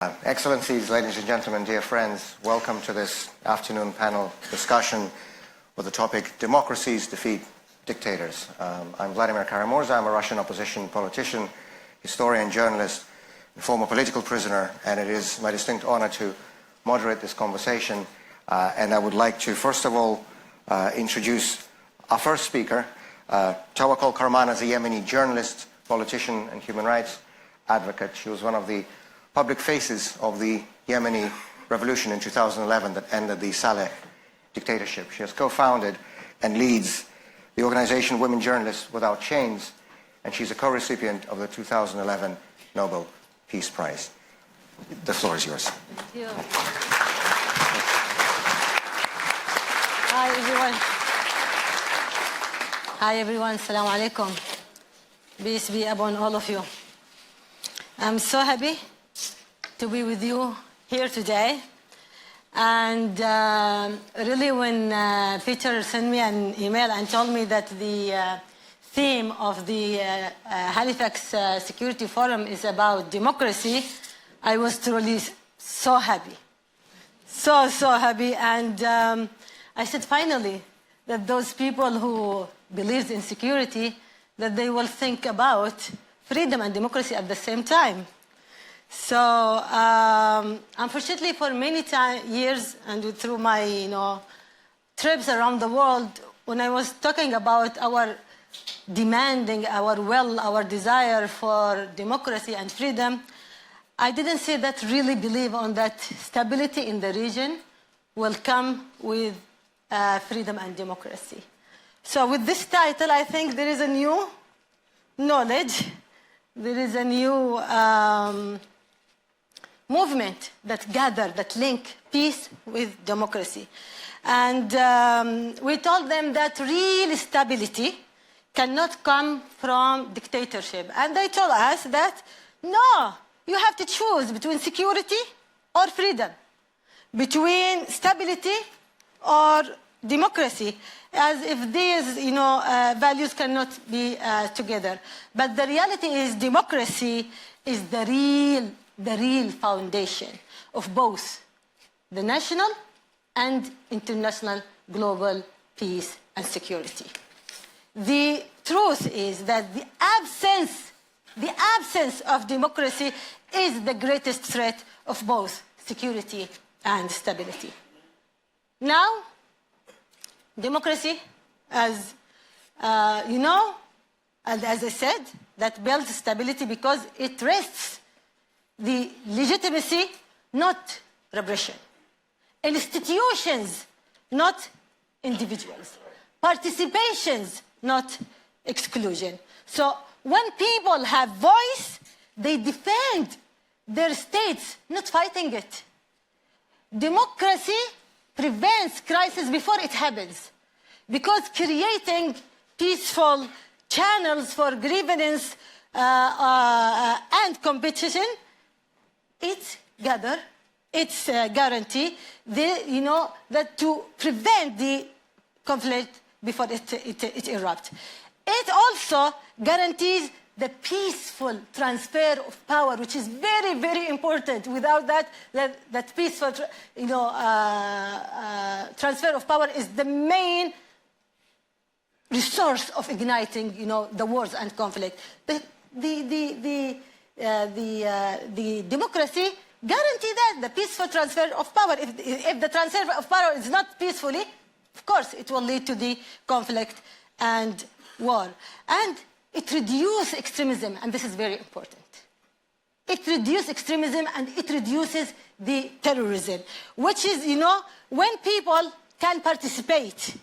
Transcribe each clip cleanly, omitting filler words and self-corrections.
Excellencies, ladies and gentlemen, dear friends, welcome to this afternoon panel discussion with the topic Democracies Defeat Dictators. I'm Vladimir Kara-Murza. I'm a Russian opposition politician, historian, journalist, and former political prisoner, and it is my distinct honor to moderate this conversation. And I would like to, first of all, introduce our first speaker, Tawakkol Karman, is a Yemeni journalist, politician, and human rights advocate. She was one of the public faces of the Yemeni revolution in 2011 that ended the Saleh dictatorship. She has co-founded and leads the organization Women Journalists Without Chains, and she's a co-recipient of the 2011 Nobel Peace Prize. The floor is yours. Thank you. Hi, everyone. Hi, everyone. Assalamu alaikum. Peace be upon all of you. I'm so happy to be with you here today. And really, when Peter sent me an email and told me that the theme of the HALIFAX Security Forum is about democracy, I was truly so happy. So happy. And I said, finally, that those people who believe in security, that they will think about freedom and democracy at the same time. So, unfortunately, for many years and through my, trips around the world, when I was talking about our demanding, our desire for democracy and freedom, I didn't say that really believe on that stability in the region will come with freedom and democracy. So with this title, I think there is a new knowledge, there is a new movement that gather, that link peace with democracy. And we told them that real stability cannot come from dictatorship. And they told us that, no, you have to choose between security or freedom, between stability or democracy, as if these values cannot be together. But the reality is democracy is the real foundation of both the national and international global peace and security. The truth is that the absence of democracy is the greatest threat of both security and stability. Now, democracy, as you know, and as I said, that builds stability because it rests the legitimacy, not repression. Institutions, not individuals. Participations, not exclusion. So when people have voice, they defend their states, not fighting it. Democracy prevents crisis before it happens, because creating peaceful channels for grievance and competition, it's guarantee that to prevent the conflict before it erupts. It also guarantees the peaceful transfer of power, which is very, very important. Without that peaceful transfer of power is the main resource of igniting the wars and conflict. The democracy guarantee that the peaceful transfer of power. If the transfer of power is not peacefully, of course it will lead to the conflict and war. And it reduces extremism, and this is very important. It reduces extremism and it reduces the terrorism, which is, when people can participate,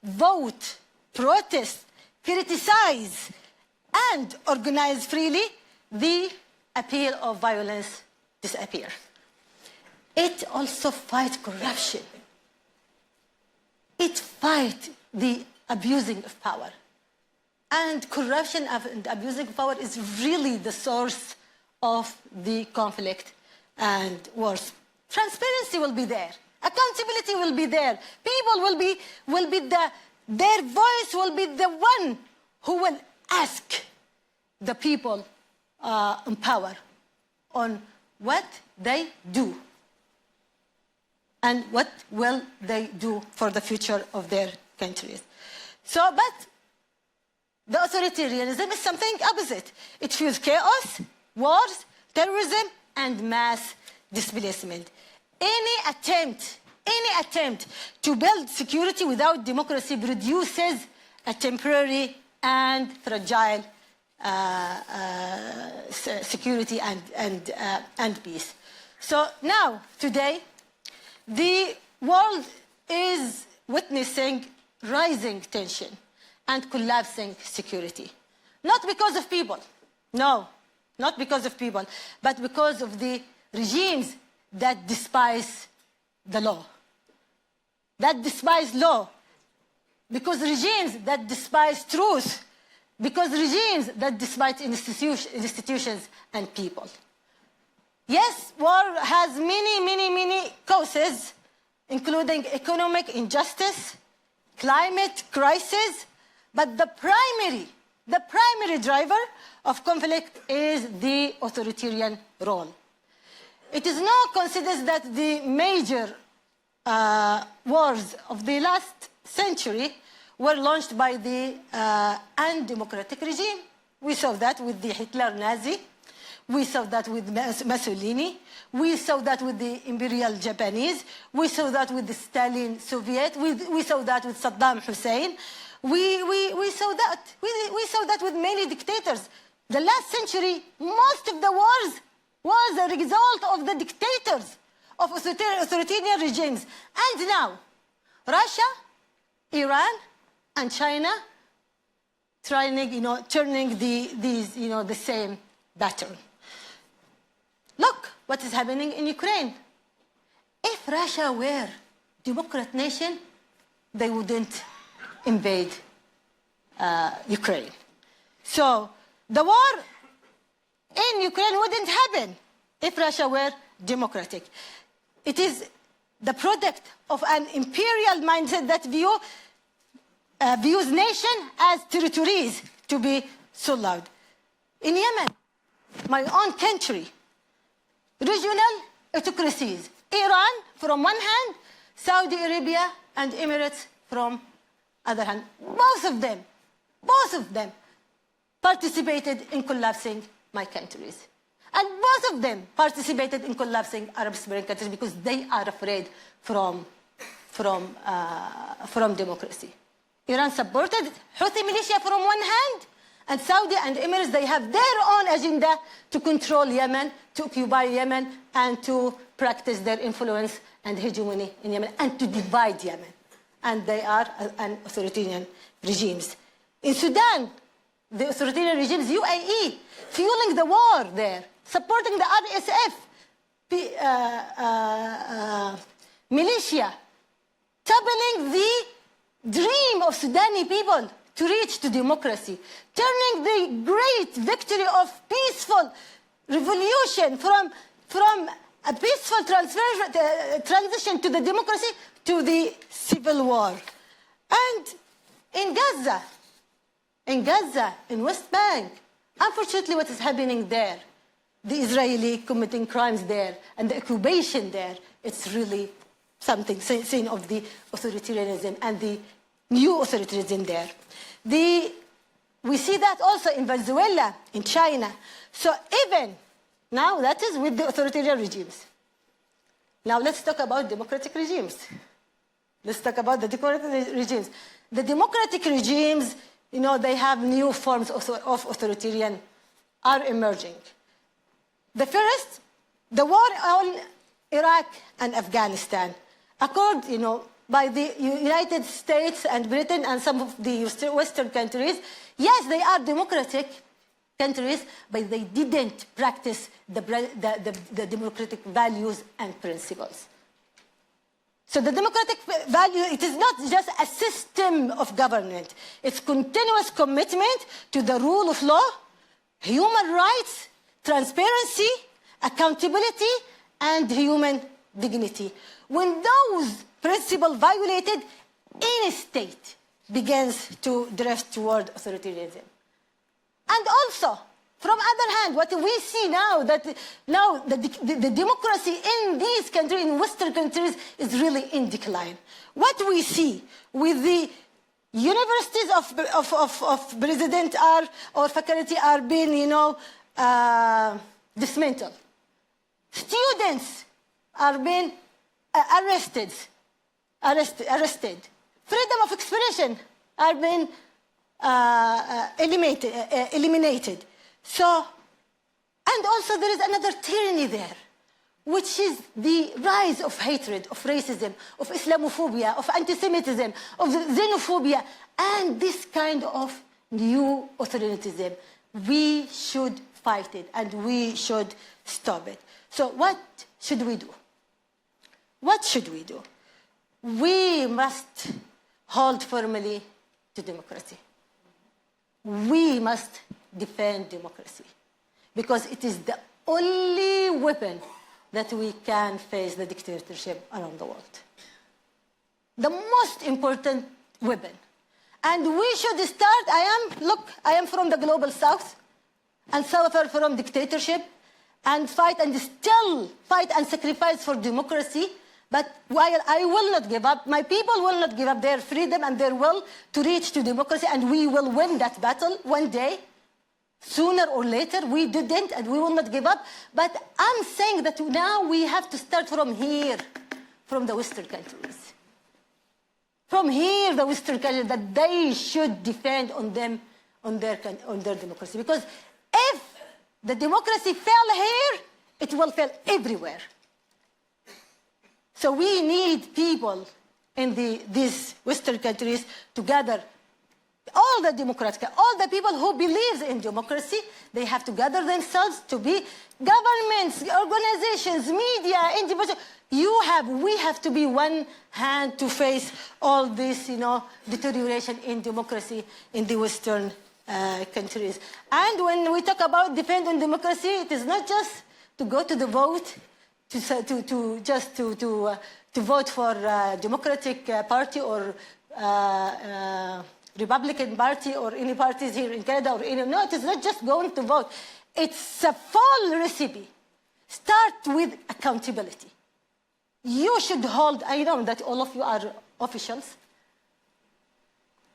vote, protest, criticize, and organize freely, the appeal of violence disappears. It also fights corruption. It fights the abusing of power. And corruption and abusing power is really the source of the conflict and wars. Transparency will be there. Accountability will be there. People will be their voice will be the one who will ask the people in power on what they do and what will they do for the future of their countries. So, but the authoritarianism is something opposite. It fuels chaos, wars, terrorism, and mass displacement. Any attempt to build security without democracy produces a temporary and fragile security and peace. So now, today, the world is witnessing rising tension and collapsing security. Not because of people, no, not because of people, but because of the regimes that despise the law, that despise law, because regimes that despise truth, because regimes that despise institutions and people. Yes, war has many causes, including economic injustice, climate crisis, but the primary driver of conflict is the authoritarian role. It is now considered that the major wars of the last century were launched by the undemocratic regime. We saw that with the Hitler-Nazi. We saw that with Mussolini. We saw that with the Imperial Japanese. We saw that with the Stalin Soviet. We saw that with Saddam Hussein. We saw that with many dictators. The last century, most of the wars was a result of the dictators, of authoritarian regimes. And now, Russia, Iran, and China turning the same pattern. Look what is happening in Ukraine. If Russia were a democratic nation, they wouldn't invade Ukraine. So the war in Ukraine wouldn't happen if Russia were democratic. It is the product of an imperial mindset that views nations as territories to be so loud. In Yemen, my own country, regional autocracies, Iran from one hand, Saudi Arabia and Emirates from other hand, both of them participated in collapsing my countries. And both of them participated in collapsing Arab Spring countries because they are afraid from democracy. Iran supported Houthi militia from one hand, and Saudi and Emirates, they have their own agenda to control Yemen, to occupy Yemen, and to practice their influence and hegemony in Yemen, and to divide Yemen. And they are an authoritarian regimes. In Sudan, the authoritarian regimes, UAE, fueling the war there, supporting the RSF militia, toppling the dream of Sudani people to reach to democracy, turning the great victory of peaceful revolution from a peaceful transition to the democracy to the civil war. And in Gaza, in West Bank, unfortunately what is happening there, the Israeli committing crimes there and the occupation there, it's really something seen of the authoritarianism and the new authoritarianism there. We see that also in Venezuela, in China. So even now, that is with the authoritarian regimes. Now let's talk about democratic regimes. Let's talk about the democratic regimes. The democratic regimes, they have new forms of authoritarian are emerging. The first, the war on Iraq and Afghanistan, occurred, by the United States and Britain and some of the Western countries. Yes, they are democratic countries, but they didn't practice the democratic values and principles. So the democratic value, it is not just a system of government. It's continuous commitment to the rule of law, human rights, transparency, accountability, and human dignity. When those principles violated, any state begins to drift toward authoritarianism. And also, From other hand, what we see now, that now the democracy in these countries, in Western countries, is really in decline. What we see with the universities of president or faculty are being, dismantled. Students are being arrested. Freedom of expression are being eliminated. So, and also there is another tyranny there, which is the rise of hatred, of racism, of Islamophobia, of anti-Semitism, of xenophobia, and this kind of new authoritarianism. We should fight it, and we should stop it. So what should we do? What should we do? We must hold firmly to democracy. We must defend democracy, because it is the only weapon that we can face the dictatorship around the world. The most important weapon. And we should start, I am from the global south, and suffer from dictatorship, and still fight and sacrifice for democracy. But while I will not give up, my people will not give up their freedom and their will to reach to democracy, and we will win that battle one day. Sooner or later, we didn't, and we will not give up. But I'm saying that now we have to start from here, from the Western countries. From here, the Western countries, that they should defend on their democracy. Because if the democracy fell here, it will fail everywhere. So we need people in these Western countries to gather all the people who believe in democracy. They have to gather themselves to be governments, organizations, media, individuals. We have to be one hand to face all this, deterioration in democracy in the Western countries. And when we talk about defending democracy, it is not just to go to the vote, to vote for Democratic Party or Republican Party or any parties here in Canada or any. No, it is not just going to vote. It's a full recipe. Start with accountability. You should hold. I know that all of you are officials,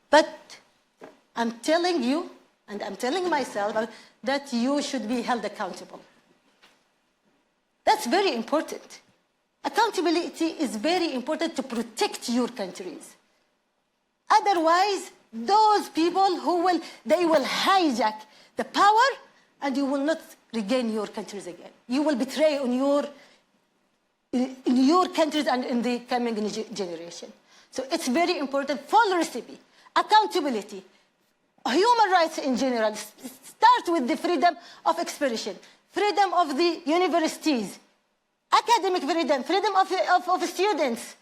but I'm telling you, and I'm telling myself, that you should be held accountable. That's very important. Accountability is very important to protect your countries. Otherwise, those people will hijack the power, and you will not regain your countries again. You will betray in your countries and in the coming generation. So it's very important. Full recipe, accountability, human rights in general. Start with the freedom of expression, freedom of the universities, academic freedom of students,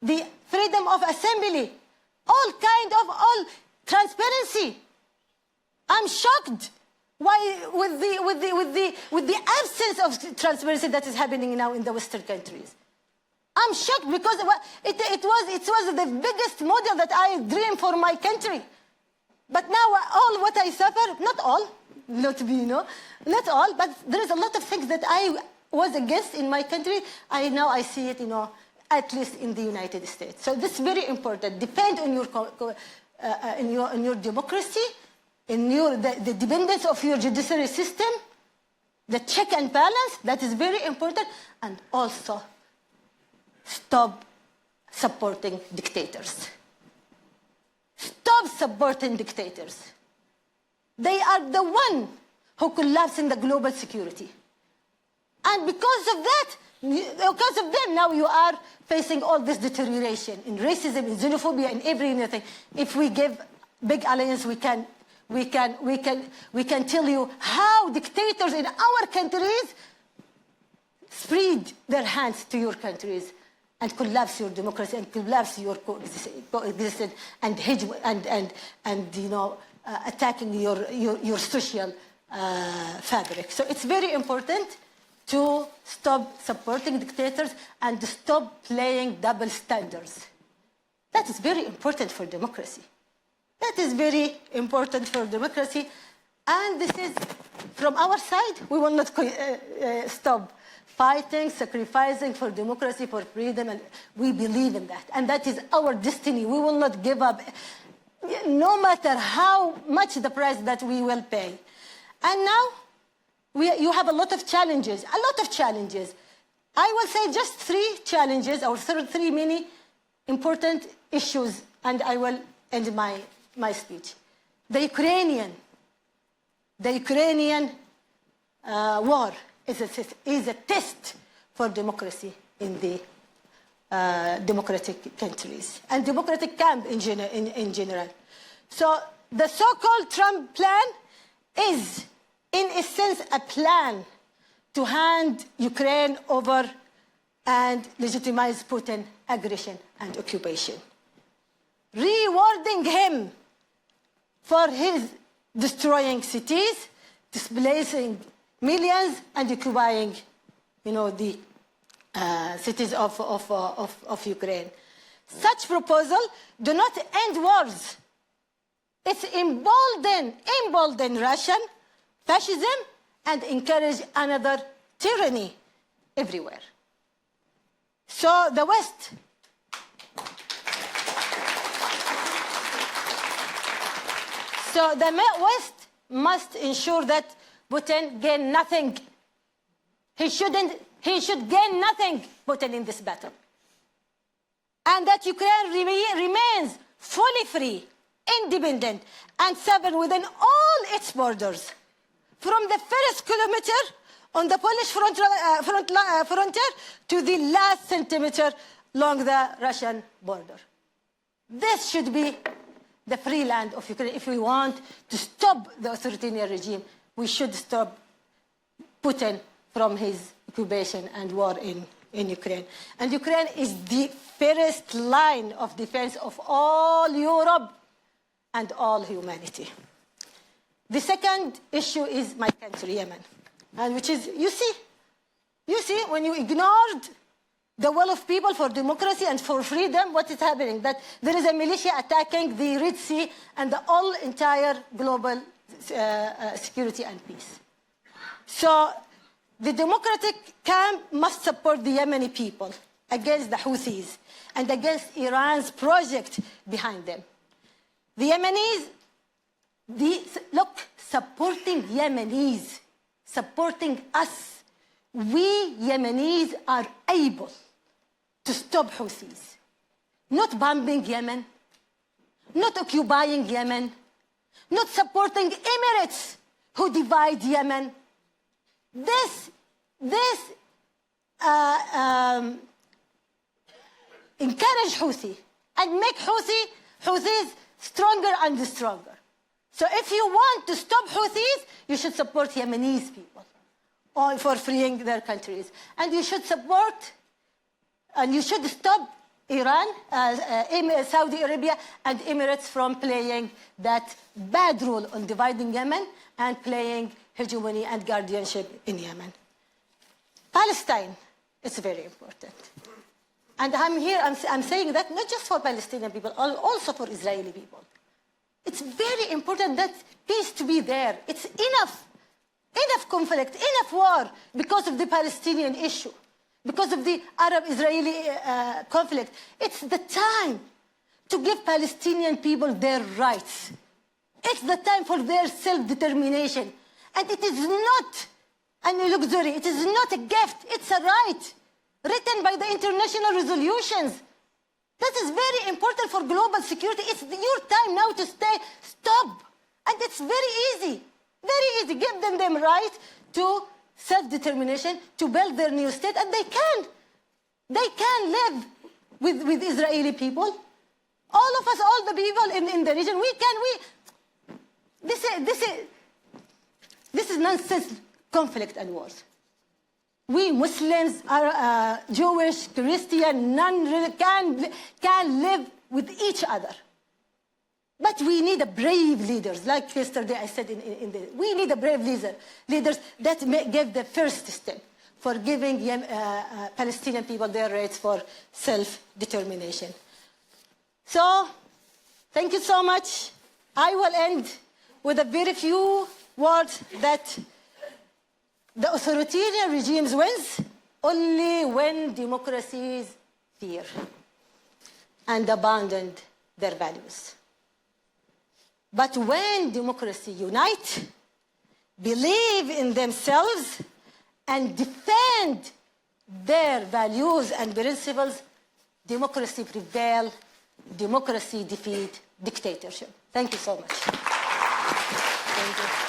the freedom of assembly, all transparency. I'm shocked with the absence of transparency that is happening now in the Western countries. I'm shocked because it was the biggest model that I dreamed for my country. But now all what I suffer, not all, not all, but there is a lot of things that I was against in my country. Now I see it, at least in the United States. So this is very important. Depend on your democracy, the dependence of your judiciary system, the check and balance. That is very important, and also stop supporting dictators. Stop supporting dictators. They are the one who collapse in the global security. And because of them, now you are facing all this deterioration in racism, in xenophobia, in everything. If we give big alliance, we can tell you how dictators in our countries spread their hands to your countries and collapse your democracy and collapse your coexistence and attacking your social fabric. So it's very important to stop supporting dictators and to stop playing double standards. That is very important for democracy. That is very important for democracy. And this is from our side, we will not stop fighting, sacrificing for democracy, for freedom, and we believe in that. And that is our destiny. We will not give up, no matter how much the price that we will pay. And now, you have a lot of challenges, I will say just 3 challenges, or 3 many important issues, and I will end my speech. The Ukrainian war is a test for democracy in the democratic countries and democratic camp in general. So the so-called Trump plan is, in a sense, a plan to hand Ukraine over and legitimize Putin's aggression and occupation, rewarding him for his destroying cities, displacing millions, and occupying, the cities of Ukraine. Such proposal do not end wars. It's embolden Russian fascism and encourage another tyranny everywhere. So the West must ensure that Putin gain nothing. He should gain nothing, Putin, in this battle. And that Ukraine remains fully free, independent, and sovereign within all its borders, from the first kilometer on the Polish frontier to the last centimeter along the Russian border. This should be the free land of Ukraine. If we want to stop the authoritarian regime, we should stop Putin from his occupation and war in Ukraine. And Ukraine is the first line of defense of all Europe and all humanity. The second issue is my country, Yemen, and which is, you see, when you ignored the will of people for democracy and for freedom, what is happening? That there is a militia attacking the Red Sea and the entire global security and peace. So the democratic camp must support the Yemeni people against the Houthis and against Iran's project behind them. The Yemenis, supporting Yemenis, supporting us, we Yemenis are able to stop Houthis, not bombing Yemen, not occupying Yemen, not supporting Emirates who divide Yemen. This encourage Houthi and make Houthis stronger and stronger. So if you want to stop Houthis, you should support Yemenis people for freeing their countries. And you should support, and you should stop Iran, Saudi Arabia, and Emirates from playing that bad role on dividing Yemen and playing hegemony and guardianship in Yemen. Palestine is very important. And I'm saying that not just for Palestinian people, also for Israeli people. It's very important that peace to be there. It's enough conflict, enough war because of the Palestinian issue, because of the Arab-Israeli conflict. It's the time to give Palestinian people their rights. It's the time for their self-determination. And it is not a luxury. It is not a gift. It's a right written by the international resolutions. That is very important for global security. It's your time now to stop. And it's very easy. Very easy. Give them right to self-determination, to build their new state, and they can. They can live with Israeli people. All of us, all the people in the region, we can. This is nonsense conflict and wars. We Muslims are Jewish, Christian, none can live with each other. But we need a brave leaders, like yesterday I said we need a brave leaders that give the first step for giving Palestinian people their rights for self-determination. So, thank you so much. I will end with a very few was that the authoritarian regimes wins only when democracies fear and abandoned their values. But when democracy unite, believe in themselves, and defend their values and principles, democracy prevails, democracy defeat dictatorship. Thank you so much. Thank you.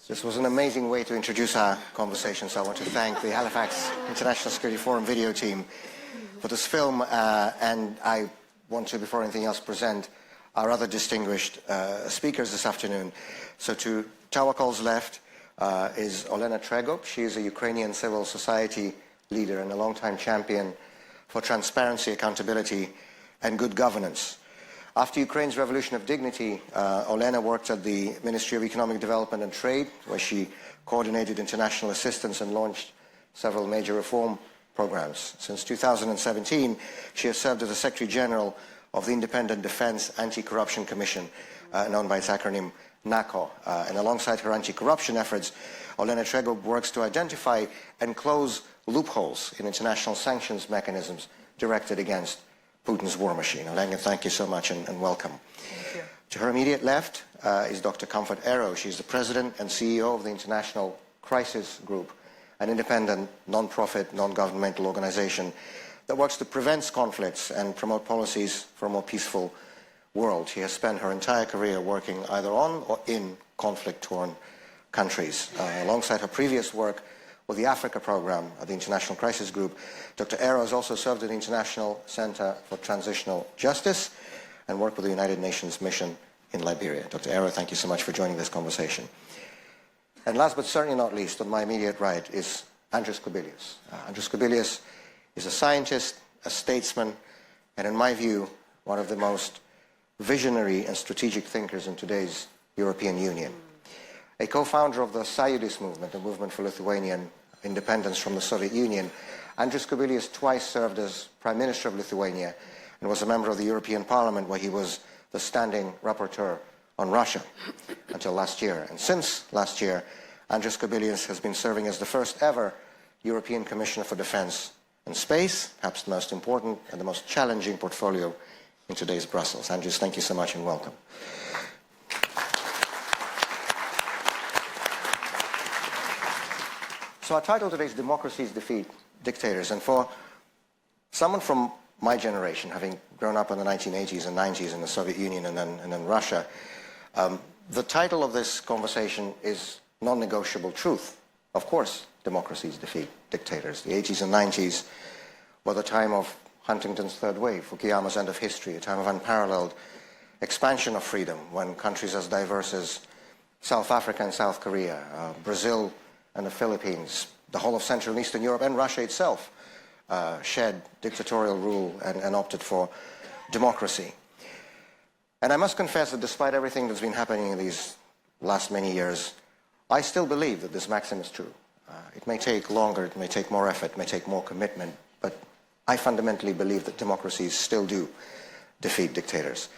This was an amazing way to introduce our conversation, so I want to thank the HALIFAX International Security Forum video team for this film, and I want to, before anything else, present our other distinguished speakers this afternoon. So to Tawakol's left is Olena Tregop. She is a Ukrainian civil society leader and a longtime champion for transparency, accountability, and good governance. After Ukraine's Revolution of Dignity, Olena worked at the Ministry of Economic Development and Trade, where she coordinated international assistance and launched several major reform programs. Since 2017, she has served as the Secretary General of the Independent Defense Anti-Corruption Commission, known by its acronym NACO. And alongside her anti-corruption efforts, Olena Tregop works to identify and close loopholes in international sanctions mechanisms directed against Putin's war machine. Olena, thank you so much and welcome. Thank you. To her immediate left is Dr. Comfort Arrow. She's the President and CEO of the International Crisis Group, an independent, non-profit, non-governmental organization that works to prevent conflicts and promote policies for a more peaceful world. She has spent her entire career working either on or in conflict-torn countries. Alongside her previous work with the Africa program at the International Crisis Group, Dr. Arrow has also served at the International Center for Transitional Justice and worked with the United Nations mission in Liberia. Dr. Arrow, thank you so much for joining this conversation. And last but certainly not least, on my immediate right is Andrius Kubilius. Andrius Kubilius is a scientist, a statesman, and in my view, one of the most visionary and strategic thinkers in today's European Union. A co-founder of the Sąjūdis movement, the movement for Lithuanian independence from the Soviet Union, Andrius Kubilius twice served as Prime Minister of Lithuania and was a member of the European Parliament, where he was the standing rapporteur on Russia until last year. And since last year, Andrius Kubilius has been serving as the first ever European Commissioner for Defence and Space, perhaps the most important and the most challenging portfolio in today's Brussels. Andrius, thank you so much and welcome. So our title today is Democracies Defeat Dictators. And for someone from my generation, having grown up in the 1980s and 90s in the Soviet Union and then Russia, the title of this conversation is non-negotiable truth. Of course, democracies defeat dictators. The 80s and 90s were the time of Huntington's third wave, Fukuyama's end of history, a time of unparalleled expansion of freedom, when countries as diverse as South Africa and South Korea, Brazil and the Philippines, the whole of Central and Eastern Europe and Russia itself shed dictatorial rule and opted for democracy. And I must confess that despite everything that's been happening in these last many years, I still believe that this maxim is true. It may take longer, it may take more effort, it may take more commitment, but I fundamentally believe that democracies still do defeat dictators.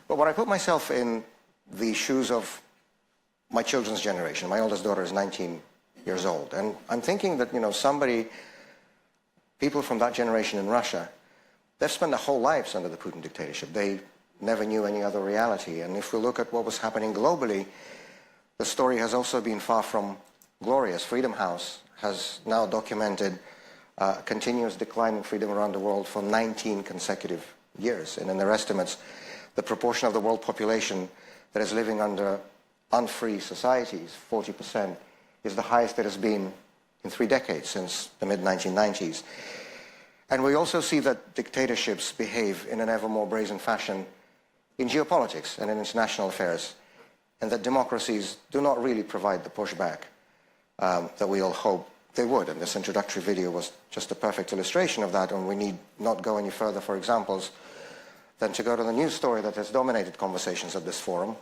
But when I put myself in the shoes of my children's generation, my oldest daughter is 19 years old, and I'm thinking that, people from that generation in Russia, they've spent their whole lives under the Putin dictatorship. They never knew any other reality. And if we look at what was happening globally, the story has also been far from glorious. Freedom House has now documented continuous decline in freedom around the world for 19 consecutive years. And in their estimates, the proportion of the world population that is living under unfree societies, 40%, is the highest it has been in 3 decades, since the mid-1990s. And we also see that dictatorships behave in an ever more brazen fashion in geopolitics and in international affairs, and that democracies do not really provide the pushback that we all hope they would. And this introductory video was just a perfect illustration of that, and we need not go any further for examples than to go to the news story that has dominated conversations at this forum,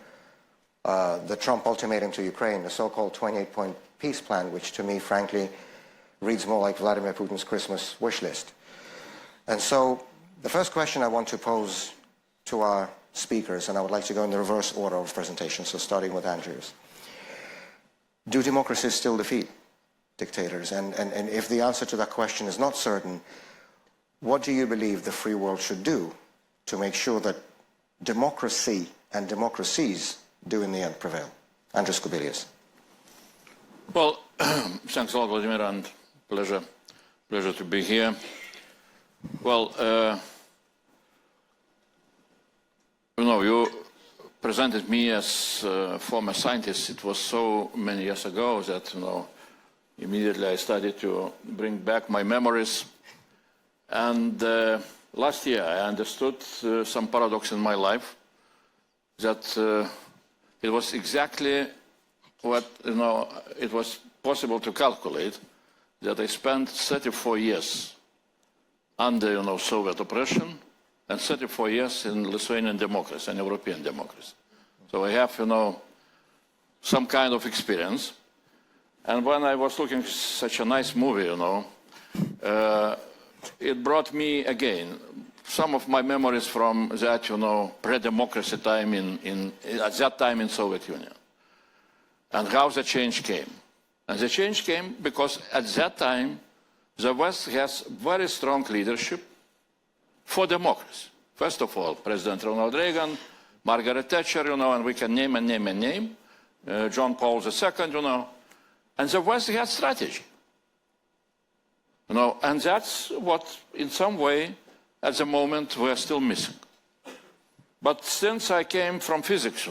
the Trump ultimatum to Ukraine, the so-called 28-point peace plan, which to me, frankly, reads more like Vladimir Putin's Christmas wish list. And so the first question I want to pose to our speakers, and I would like to go in the reverse order of presentation, so starting with Andrius. Do democracies still defeat dictators? And if the answer to that question is not certain, what do you believe the free world should do to make sure that democracy and democracies do in the end prevail? Andrius Kubilius. Well, thanks a lot, Vladimir, and pleasure to be here. Well, you presented me as a former scientist. It was so many years ago that, immediately I started to bring back my memories. And last year I understood some paradox in my life, that it was exactly what, it was possible to calculate, that I spent 34 years under, Soviet oppression and 34 years in Lithuanian democracy and European democracy. So I have, some kind of experience. And when I was looking at such a nice movie, it brought me again some of my memories from that, pre-democracy time at that time in Soviet Union, and how the change came. And the change came because at that time, the West has very strong leadership for democracy. First of all, President Ronald Reagan, Margaret Thatcher, and we can name and name and name, John Paul II, and the West has strategy. And that's what, in some way, at the moment, we're still missing. But since I came from physics,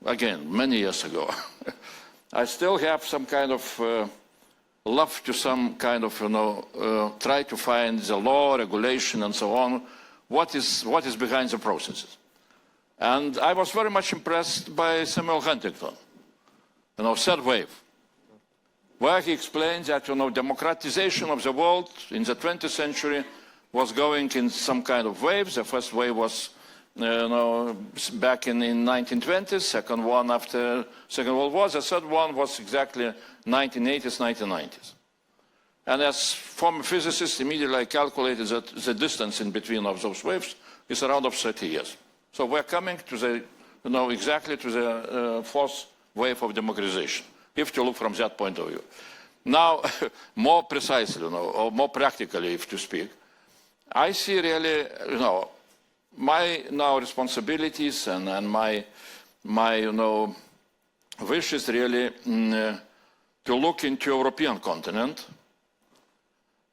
again, many years ago, I still have some kind of love to some kind of, try to find the law, regulation, and so on, what is behind the processes. And I was very much impressed by Samuel Huntington, third wave, where he explained that, democratization of the world in the 20th century was going in some kind of waves. The first wave was back in 1920s, second one after Second World War, the third one was exactly 1980s, 1990s. And as former physicist, immediately I calculated that the distance in between of those waves is around of 30 years. So we're coming to the, exactly to the fourth wave of democratization, if you look from that point of view. Now, more precisely, or more practically, if to speak, I see really, my now responsibilities and my wish is really to look into European continent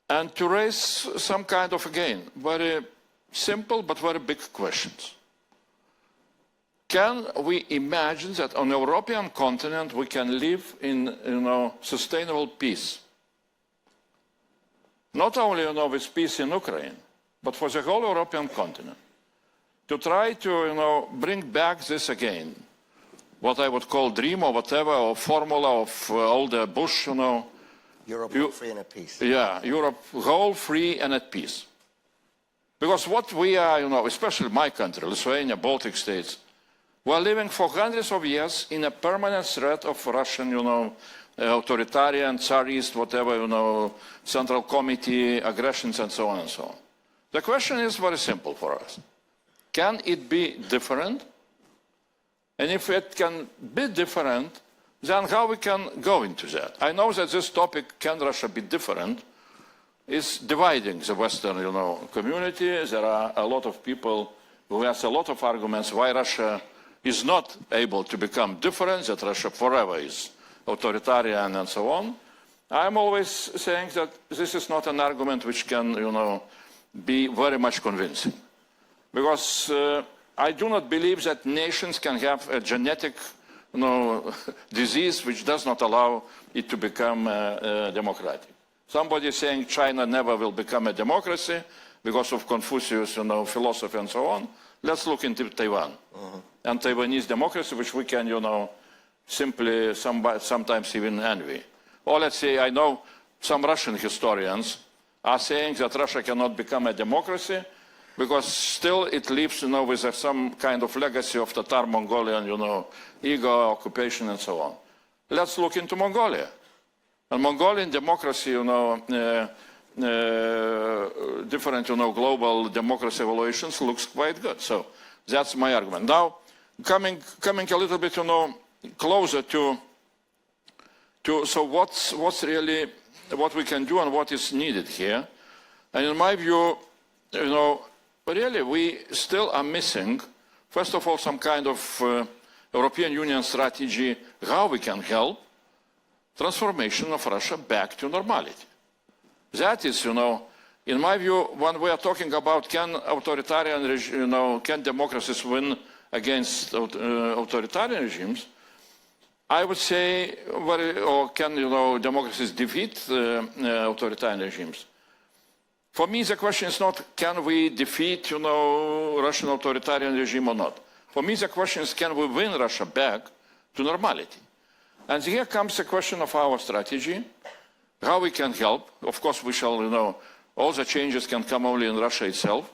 and to raise some kind of, again, very simple but very big questions. Can we imagine that on the European continent we can live in sustainable peace? Not only with peace in Ukraine, but for the whole European continent. To try to bring back this again, what I would call dream or whatever, or formula of all the Bush, Europe whole, free and at peace. Yeah, Europe whole, free and at peace. Because what we are, especially my country, Lithuania, Baltic states, we're living for hundreds of years in a permanent threat of Russian, authoritarian, Tsarist, whatever, Central Committee, aggressions, and so on and so on. The question is very simple for us. Can it be different? And if it can be different, then how we can go into that? I know that this topic, can Russia be different, is dividing the Western, community. There are a lot of people who have a lot of arguments why Russia is not able to become different, that Russia forever is authoritarian and so on. I'm always saying that this is not an argument which can, be very much convincing. Because I do not believe that nations can have a genetic disease which does not allow it to become democratic. Somebody is saying China never will become a democracy because of Confucius, philosophy and so on. Let's look into Taiwan and Taiwanese democracy, which we can, simply sometimes even envy. Or let's say, I know some Russian historians are saying that Russia cannot become a democracy because still it lives, with some kind of legacy of Tatar-Mongolian, ego, occupation, and so on. Let's look into Mongolia. And Mongolian democracy, different, global democracy evaluations looks quite good. So that's my argument. Now, coming a little bit, closer to so what's really what we can do and what is needed here. And in my view, really we still are missing, first of all, some kind of European Union strategy, how we can help transformation of Russia back to normality. That is, in my view, when we are talking about can authoritarian, can democracies win against authoritarian regimes, I would say, or can democracies defeat authoritarian regimes? For me, the question is not can we defeat Russian authoritarian regime or not. For me, the question is can we win Russia back to normality? And here comes the question of our strategy, how we can help. Of course, we shall, all the changes can come only in Russia itself.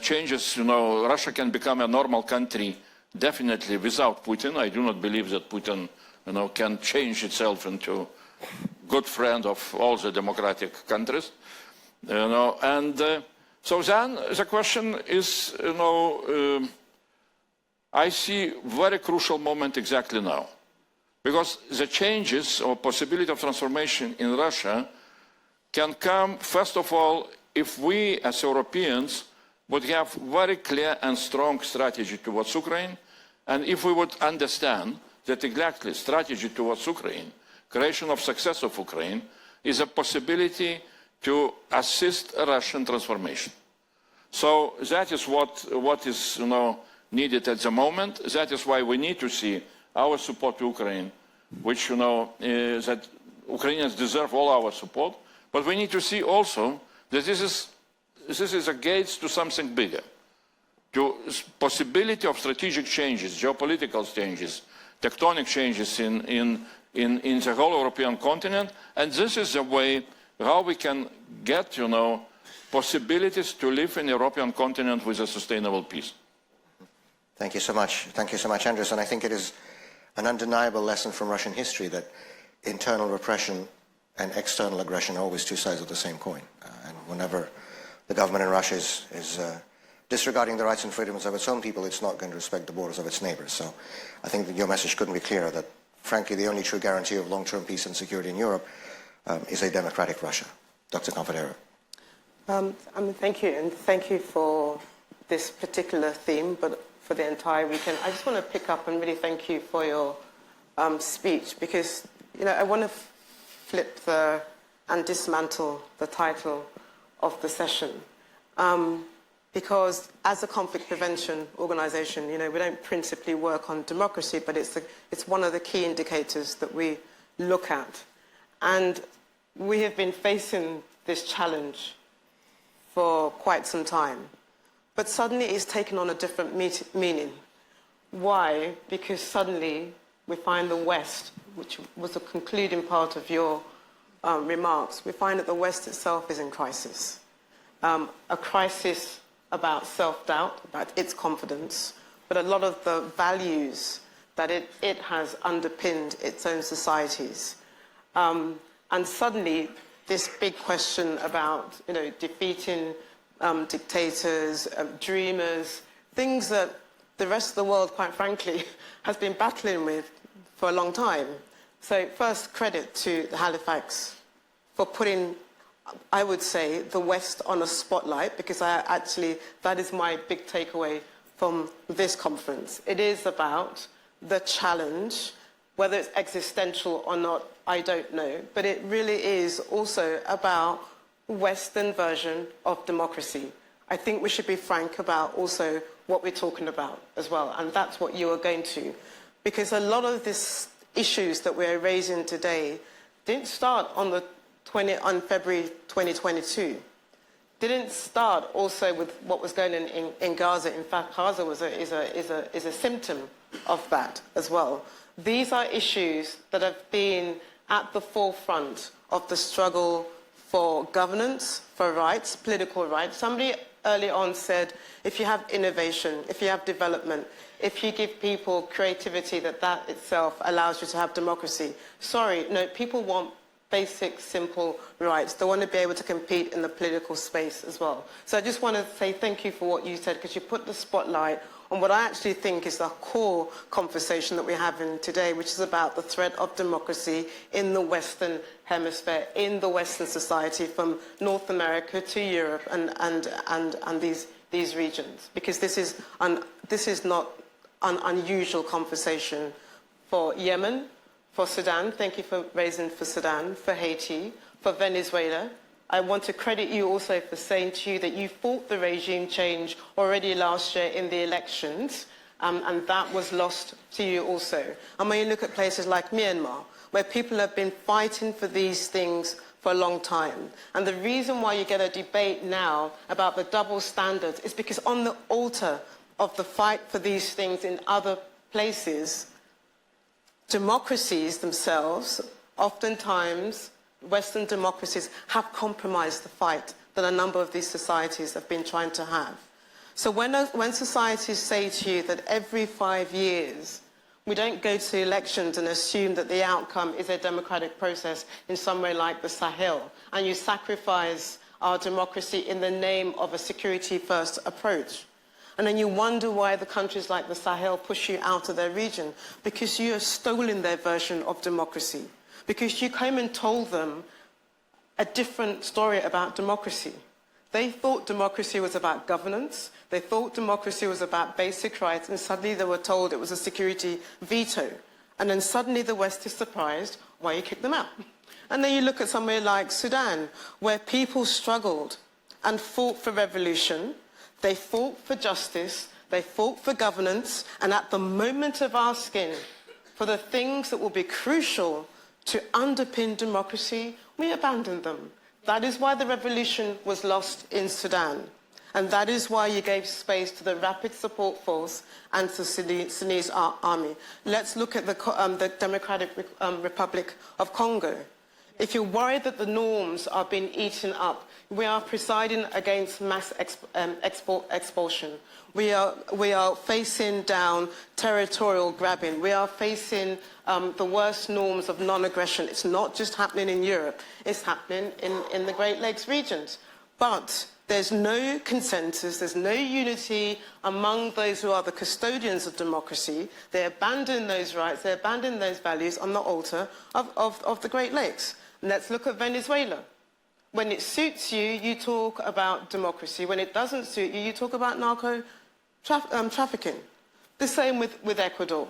Changes, Russia can become a normal country definitely without Putin. I do not believe that Putin, can change itself into good friend of all the democratic countries. And so then the question is, I see very crucial moment exactly now. Because the changes or possibility of transformation in Russia can come, first of all, if we as Europeans would have very clear and strong strategy towards Ukraine, and if we would understand that exactly strategy towards Ukraine, creation of success of Ukraine, is a possibility to assist Russian transformation. So that is what is needed at the moment. That is why we need to see our support to Ukraine, which that Ukrainians deserve all our support, but we need to see also that this is a gate to something bigger, to possibility of strategic changes, geopolitical changes, tectonic changes in the whole European continent, and this is the way how we can get possibilities to live in the European continent with a sustainable peace. Thank you so much. Thank you so much, Andrius. And I think it is an undeniable lesson from Russian history that internal repression and external aggression are always two sides of the same coin. And whenever the government in Russia is disregarding the rights and freedoms of its own people, it's not going to respect the borders of its neighbors. So I think that your message couldn't be clearer that, frankly, the only true guarantee of long-term peace and security in Europe is a democratic Russia. Dr. Confedero. Thank you, and thank you for this particular theme, but for the entire weekend. I just want to pick up and really thank you for your speech, because I want to flip and dismantle the title of the session. Because as a conflict prevention organization, we don't principally work on democracy, but it's one of the key indicators that we look at. And we have been facing this challenge for quite some time. But suddenly it's taken on a different meaning. Why? Because suddenly we find the West, which was a concluding part of your remarks, we find that the West itself is in crisis. A crisis about self-doubt, about its confidence, but a lot of the values that it has underpinned its own societies. And suddenly, this big question about defeating dictators, dreamers, things that the rest of the world, quite frankly, has been battling with for a long time. So first, credit to the HALIFAX for putting, I would say, the West on a spotlight, because that is my big takeaway from this conference. It is about the challenge, whether it's existential or not, I don't know, but it really is also about Western version of democracy. I think we should be frank about also what we're talking about as well, and that's what you are going to. Because a lot of these issues that we're raising today didn't start on February 2022. Didn't start also with what was going on in Gaza. In fact, Gaza is a symptom of that as well. These are issues that have been at the forefront of the struggle for governance, for rights, political rights. Somebody early on said, if you have innovation, if you have development, if you give people creativity, that itself allows you to have democracy. Sorry, no, people want basic, simple rights. They want to be able to compete in the political space as well. So I just want to say thank you for what you said, because you put the spotlight on what I actually think is the core conversation that we're having today, which is about the threat of democracy in the Western Hemisphere, in the Western society, from North America to Europe and these regions. Because this is not an unusual conversation for Yemen, for Sudan. Thank you for raising for Sudan, for Haiti, for Venezuela. I want to credit you also for saying to you that you fought the regime change already last year in the elections, and that was lost to you also. And when you look at places like Myanmar, where people have been fighting for these things for a long time, and the reason why you get a debate now about the double standards is because on the altar of the fight for these things in other places, democracies themselves, oftentimes, Western democracies have compromised the fight that a number of these societies have been trying to have. So when societies say to you that every 5 years we don't go to elections and assume that the outcome is a democratic process in somewhere like the Sahel, and you sacrifice our democracy in the name of a security-first approach, and then you wonder why the countries like the Sahel push you out of their region, because you have stolen their version of democracy. Because you came and told them a different story about democracy. They thought democracy was about governance. They thought democracy was about basic rights, and suddenly they were told it was a security veto. And then suddenly the West is surprised why you kick them out. And then you look at somewhere like Sudan, where people struggled and fought for revolution. They fought for justice. They fought for governance. And at the moment of asking for the things that will be crucial to underpin democracy, we abandoned them. That is why the revolution was lost in Sudan. And that is why you gave space to the Rapid Support Force and to the Sudanese army. Let's look at the Democratic Republic of Congo. If you're worried that the norms are being eaten up, we are presiding against mass expulsion. We are facing down territorial grabbing. We are facing the worst norms of non-aggression. It's not just happening in Europe. It's happening in the Great Lakes regions. But there's no consensus, there's no unity among those who are the custodians of democracy. They abandon those rights, they abandon those values on the altar of the Great Lakes. And let's look at Venezuela. When it suits you, you talk about democracy. When it doesn't suit you, you talk about trafficking. The same with Ecuador.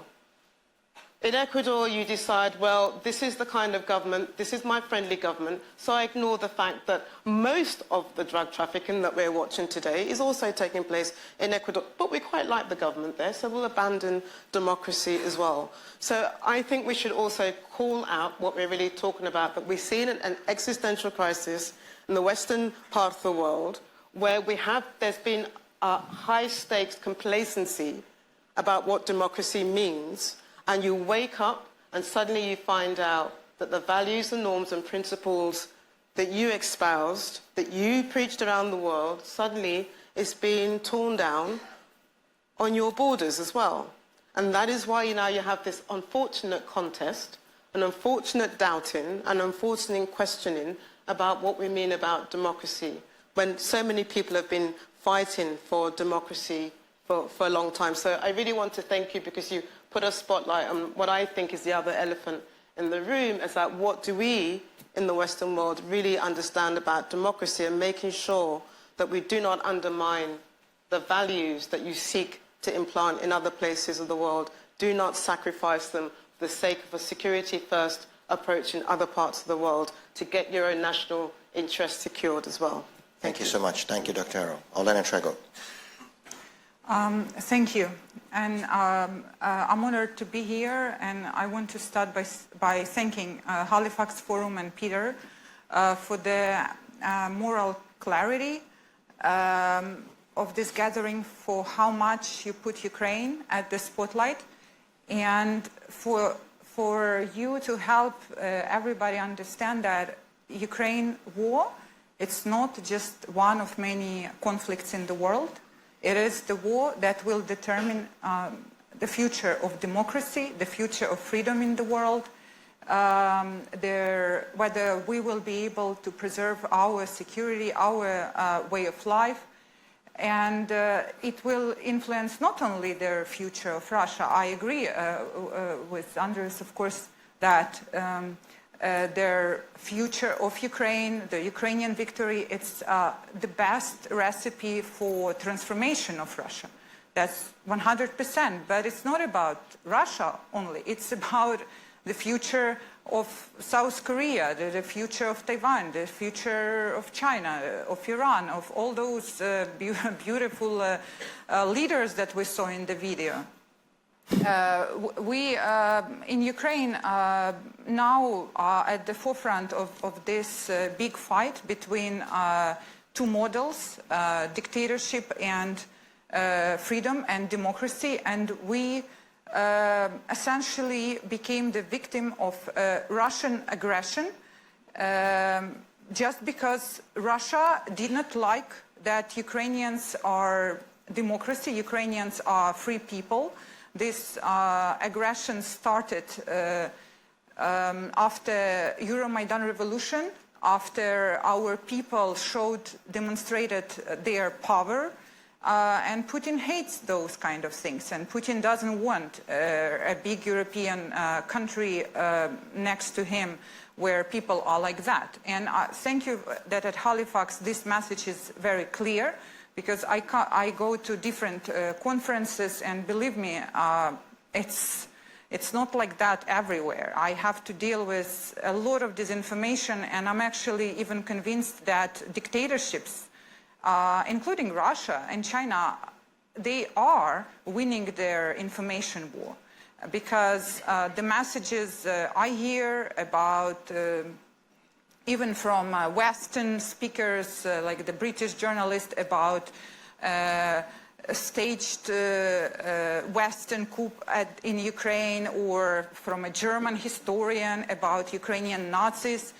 In Ecuador, you decide, well, this is the kind of government, this is my friendly government, so I ignore the fact that most of the drug trafficking that we're watching today is also taking place in Ecuador. But we quite like the government there, so we'll abandon democracy as well. So I think we should also call out what we're really talking about, that we've seen an existential crisis in the western part of the world where there's been a high-stakes complacency about what democracy means. And you wake up and suddenly you find out that the values and norms and principles that you espoused, that you preached around the world, suddenly is being torn down on your borders as well. And that is why now you have this unfortunate contest, an unfortunate doubting, an unfortunate questioning about what we mean about democracy, when so many people have been fighting for democracy for a long time. So I really want to thank you, because you put a spotlight on what I think is the other elephant in the room, is that what do we in the Western world really understand about democracy, and making sure that we do not undermine the values that you seek to implant in other places of the world. Do not sacrifice them for the sake of a security-first approach in other parts of the world to get your own national interests secured as well. Thank you so much. Thank you, Dr. Arrow. Olena Trego. Thank you. And I'm honored to be here, and I want to start by thanking HALIFAX Forum and Peter for the moral clarity of this gathering, for how much you put Ukraine at the spotlight, and for you to help everybody understand that Ukraine war, it's not just one of many conflicts in the world. It is the war that will determine the future of democracy, the future of freedom in the world, whether we will be able to preserve our security, our way of life. And it will influence not only the future of Russia. I agree with Andrius, of course, that the future of Ukraine, the Ukrainian victory, it's the best recipe for transformation of Russia. That's 100%, but it's not about Russia only. It's about the future of South Korea, the future of Taiwan, the future of China, of Iran, of all those beautiful leaders that we saw in the video. We in Ukraine now are at the forefront of this big fight between two models, dictatorship and freedom and democracy, and we essentially became the victim of Russian aggression just because Russia did not like that Ukrainians are democracy, Ukrainians are free people. This aggression started after Euromaidan revolution, after our people demonstrated their power, and Putin hates those kind of things, and Putin doesn't want a big European country next to him where people are like that. And thank you that at HALIFAX this message is very clear, because I go to different conferences, and believe me, it's not like that everywhere. I have to deal with a lot of disinformation, and I'm actually even convinced that dictatorships, including Russia and China, they are winning their information war, because the messages I hear about even from Western speakers, like the British journalist, about staged Western coup in Ukraine, or from a German historian about Ukrainian Nazis,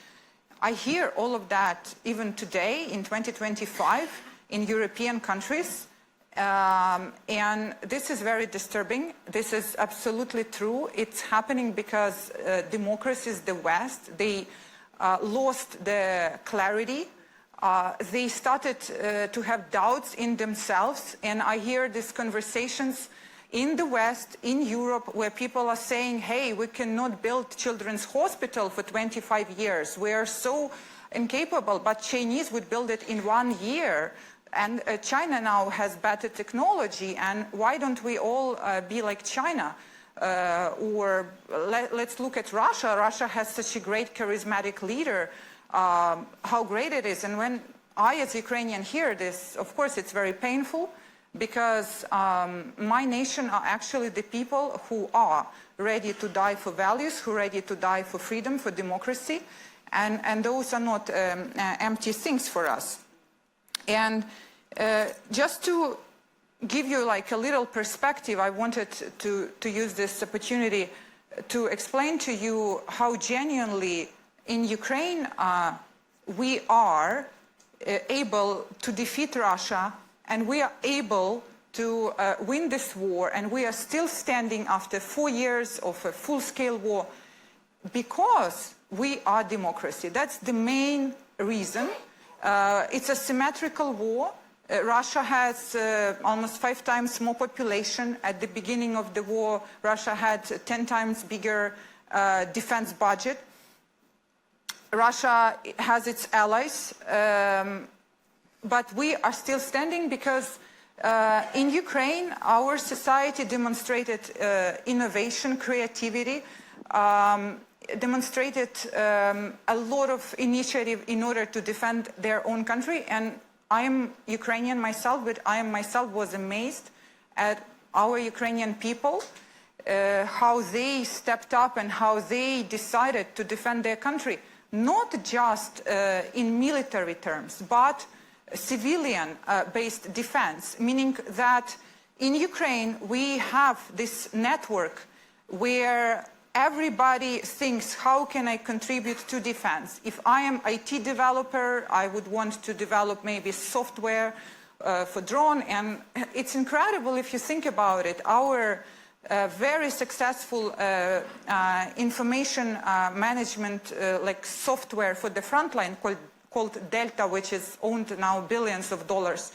I hear all of that even today in 2025 in European countries. And this is very disturbing. This is absolutely true. It's happening because democracies, the West, they lost the clarity. They started to have doubts in themselves. And I hear these conversations in the West, in Europe, where people are saying, hey, we cannot build children's hospital for 25 years. We are so incapable, but Chinese would build it in 1 year. And China now has better technology, and why don't we all be like China? Or let's look at Russia. Russia has such a great charismatic leader, how great it is. And when I, as Ukrainian, hear this, of course, it's very painful, because my nation are actually the people who are ready to die for values, who are ready to die for freedom, for democracy, and those are not empty things for us. And just to give you like a little perspective, I wanted to use this opportunity to explain to you how genuinely in Ukraine we are able to defeat Russia, and we are able to win this war, and we are still standing after 4 years of a full-scale war because we are democracy. That's the main reason. It's a symmetrical war. Russia has almost 5 times more population. At the beginning of the war, Russia had 10 times bigger defense budget. Russia has its allies, but we are still standing because in Ukraine, our society demonstrated innovation, creativity, demonstrated a lot of initiative in order to defend their own country. And I am Ukrainian myself, but I myself was amazed at our Ukrainian people, how they stepped up and how they decided to defend their country, not just in military terms, but civilian-based defense, meaning that in Ukraine we have this network where everybody thinks, how can I contribute to defense? If I am IT developer, I would want to develop maybe software for drone, and it's incredible if you think about it. Our very successful information management like software for the frontline called Delta, which is owned now billions of dollars,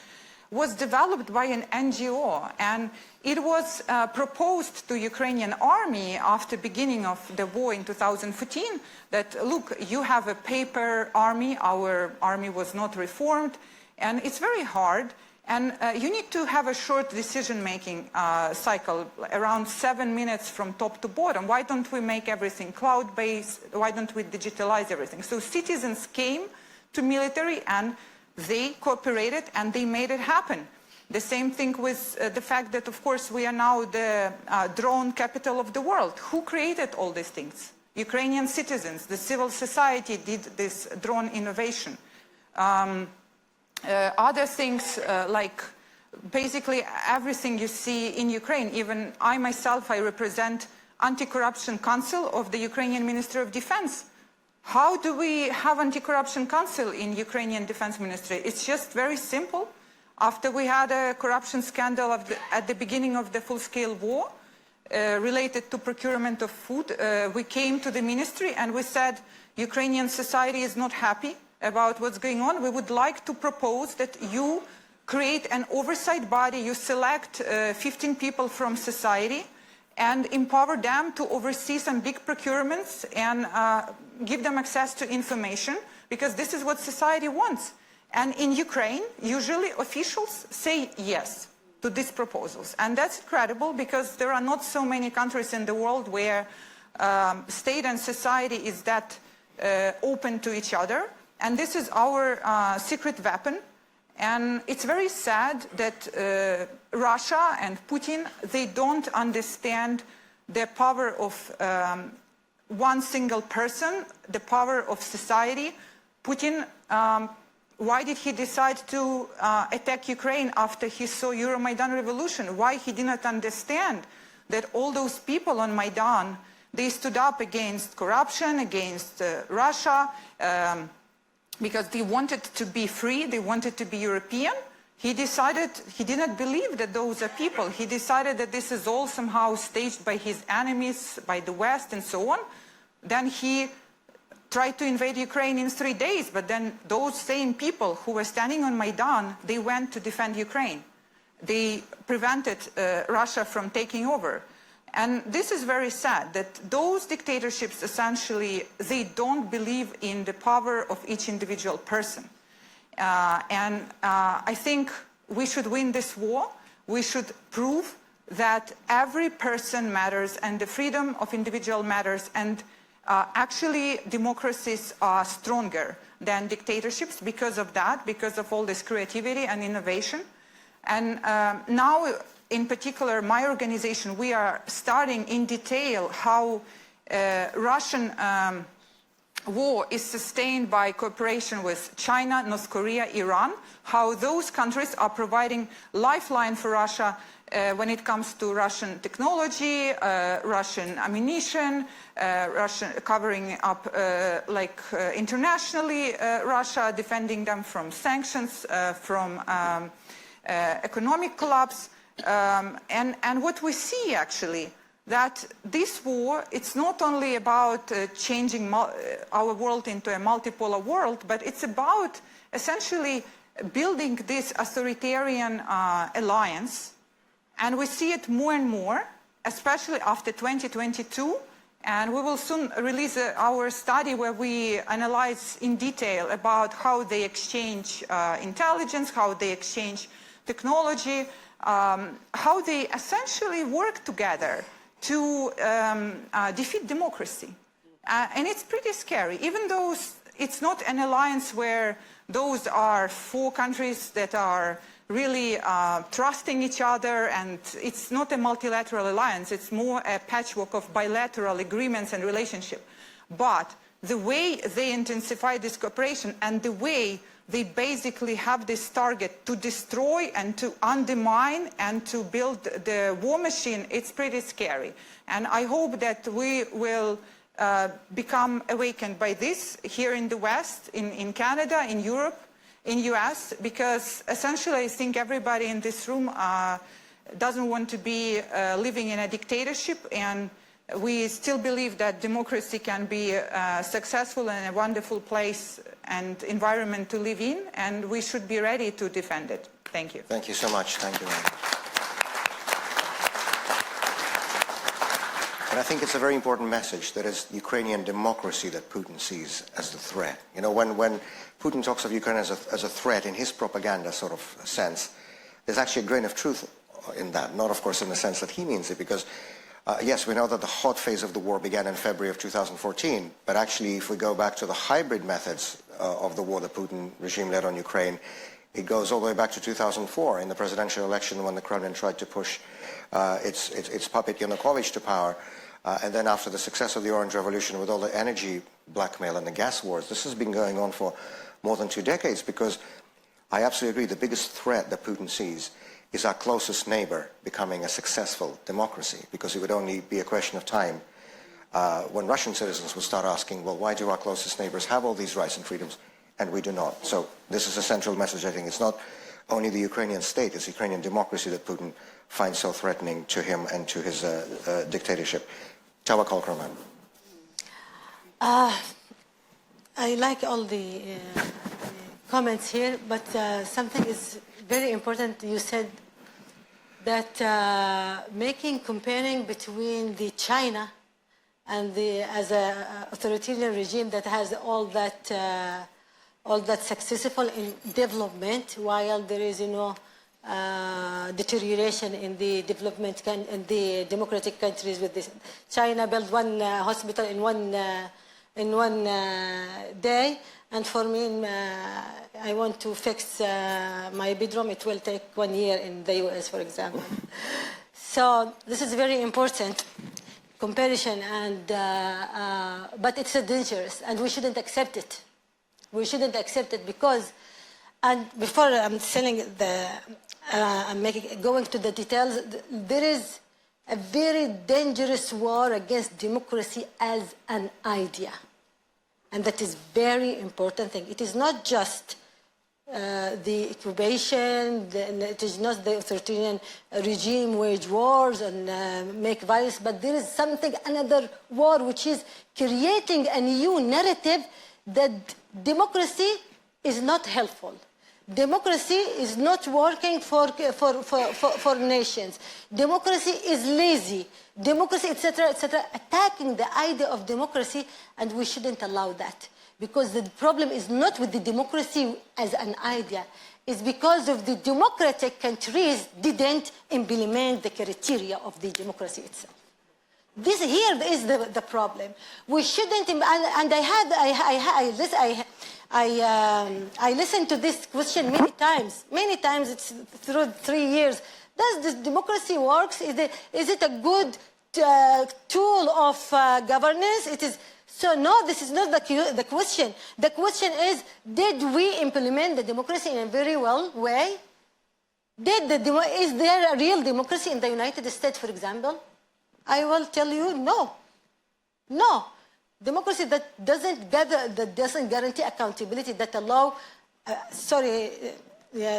was developed by an NGO, and it was proposed to Ukrainian army after beginning of the war in 2014 that, look, you have a paper army, our army was not reformed, and it's very hard, and you need to have a short decision-making cycle, around 7 minutes from top to bottom. Why don't we make everything cloud-based? Why don't we digitalize everything? So citizens came to military and they cooperated and they made it happen. The same thing with the fact that, of course, we are now the drone capital of the world. Who created all these things? Ukrainian citizens, the civil society did this drone innovation. Other things like basically everything you see in Ukraine, even I myself, I represent Anti-Corruption Council of the Ukrainian Ministry of Defense. How do we have Anti-Corruption Council in Ukrainian Defense Ministry? It's just very simple. After we had a corruption scandal at the beginning of the full-scale war related to procurement of food, we came to the ministry and we said, Ukrainian society is not happy about what's going on. We would like to propose that you create an oversight body, you select 15 people from society and empower them to oversee some big procurements and give them access to information, because this is what society wants. And in Ukraine, usually officials say yes to these proposals. And that's incredible, because there are not so many countries in the world where state and society is that open to each other. And this is our secret weapon. And it's very sad that Russia and Putin, they don't understand the power of one single person, the power of society. Putin, why did he decide to attack Ukraine after he saw Euromaidan revolution? Why he did not understand that all those people on Maidan, They stood up against corruption, against Russia, because they wanted to be free, they wanted to be European. He decided he did not believe that those are people. He decided that this is all somehow staged by his enemies, by the West, and so on. Then he tried to invade Ukraine in 3 days, but then those same people who were standing on Maidan, they went to defend Ukraine. They prevented Russia from taking over. And this is very sad, that those dictatorships essentially, they don't believe in the power of each individual person. I think we should win this war. We should prove that every person matters and the freedom of individual matters. And actually, democracies are stronger than dictatorships because of that, because of all this creativity and innovation. And now, in particular, my organization, we are starting in detail how Russian war is sustained by cooperation with China, North Korea, Iran, how those countries are providing lifeline for Russia when it comes to Russian technology, Russian ammunition, Russian covering up internationally Russia, defending them from sanctions, from economic collapse. And what we see actually, that this war, it's not only about changing our world into a multipolar world, but it's about essentially building this authoritarian alliance. And we see it more and more, especially after 2022. And we will soon release our study where we analyze in detail about how they exchange intelligence, how they exchange technology, how they essentially work together to defeat democracy. And it's pretty scary, even though it's not an alliance where those are 4 countries that are really trusting each other, and it's not a multilateral alliance, it's more a patchwork of bilateral agreements and relationships. But the way they intensify this cooperation and the way they basically have this target to destroy and to undermine and to build the war machine, it's pretty scary. And I hope that we will become awakened by this here in the West, in Canada, in Europe, in US, because essentially I think everybody in this room doesn't want to be living in a dictatorship, and we still believe that democracy can be successful and a wonderful place and environment to live in, and we should be ready to defend it. Thank you. Thank you so much. Thank you very much. And I think it's a very important message that it's Ukrainian democracy that Putin sees as the threat. You know, when Putin talks of Ukraine as a threat in his propaganda sort of sense, there's actually a grain of truth in that, not of course in the sense that he means it, because yes, we know that the hot phase of the war began in February of 2014, but actually if we go back to the hybrid methods of the war the Putin regime led on Ukraine, it goes all the way back to 2004 in the presidential election when the Kremlin tried to push its puppet Yanukovych to power. And then after the success of the Orange Revolution with all the energy blackmail and the gas wars, this has been going on for more than 2 decades, because I absolutely agree the biggest threat that Putin sees is our closest neighbor becoming a successful democracy, because it would only be a question of time when Russian citizens would start asking, well, why do our closest neighbors have all these rights and freedoms and we do not? So this is a central message, I think. It's not only the Ukrainian state, it's Ukrainian democracy that Putin finds so threatening to him and to his dictatorship. Tawa Kolkraman. I like all the comments here, but something is very important. You said that comparing between the China and as a authoritarian regime that has all that successful in development, while there is deterioration in the development in the democratic countries. With this, China built one hospital in one day, and for me, I want to fix my bedroom. It will take 1 year in the US, for example. So this is very important comparison, and but it's dangerous, and we shouldn't accept it. We shouldn't accept it because, and before I'm going to the details, there is a very dangerous war against democracy as an idea. And that is very important thing. It is not just the occupation, it is not the authoritarian regime wage wars and make violence, but there is something, another war, which is creating a new narrative that democracy is not helpful. Democracy is not working for nations. Democracy is lazy. Democracy, etc., attacking the idea of democracy, and we shouldn't allow that. Because the problem is not with the democracy as an idea. It's because of the democratic countries didn't implement the criteria of the democracy itself. This here is the problem. We shouldn't, and I listened to this question many times. Many times, it's through 3 years. Does this democracy works? Is it a good tool of governance? It is. So no, this is not the question. The question is, did we implement the democracy in a very well way? Is there a real democracy in the United States, for example? I will tell you, no. No. Democracy that doesn't guarantee accountability, that allow,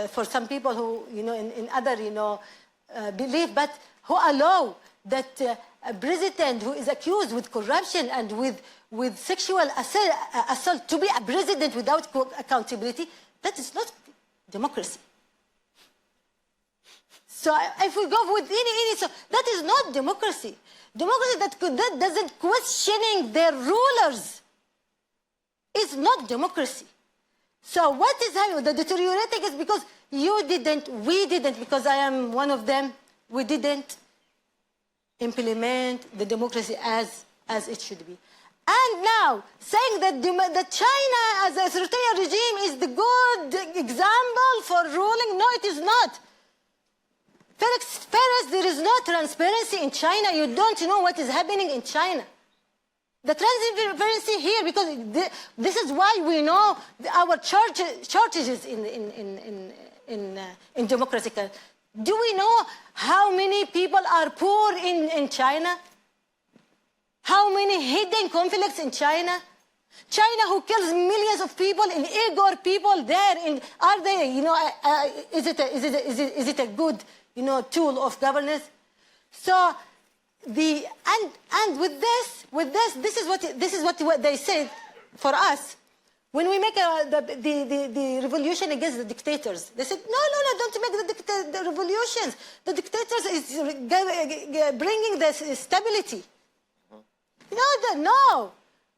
for some people who, in other, belief, but who allow that a president who is accused with corruption and with sexual assault to be a president without accountability, that is not democracy. So if we go with so that is not democracy. Democracy that doesn't questioning their rulers is not democracy. So what is happening? The deteriorating is because we didn't, because I am one of them, we didn't implement the democracy as it should be. And now, saying that China as an authoritarian regime is the good example for ruling, no, it is not. First, there is no transparency in China. You don't know what is happening in China. The transparency here, because this is why we know our shortages in democratic. Do we know how many people are poor in China? How many hidden conflicts in China? China, who kills millions of people in Uyghur people there, are they? Is it a good tool of governance? So and with this is what they said for us. When we make the revolution against the dictators, they said, no, don't make the revolutions. The dictators is bringing the stability. No.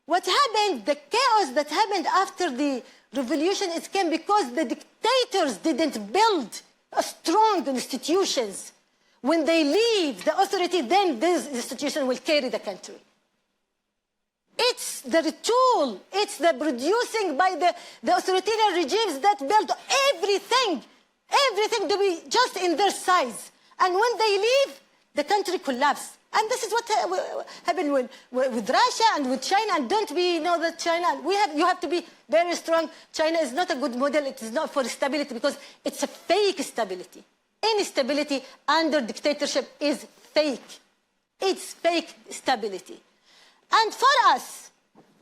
What happened, the chaos that happened after the revolution, it came because the dictators didn't build strong institutions. When they leave the authority, then this institution will carry the country. It's the tool, it's the producing by the authoritarian regimes that build everything to be just in their size. And when they leave, the country collapses. And this is what happened with Russia and with China. And don't we know that China, you have to be very strong. China is not a good model. It is not for stability because it's a fake stability. Any stability under dictatorship is fake. It's fake stability. And for us,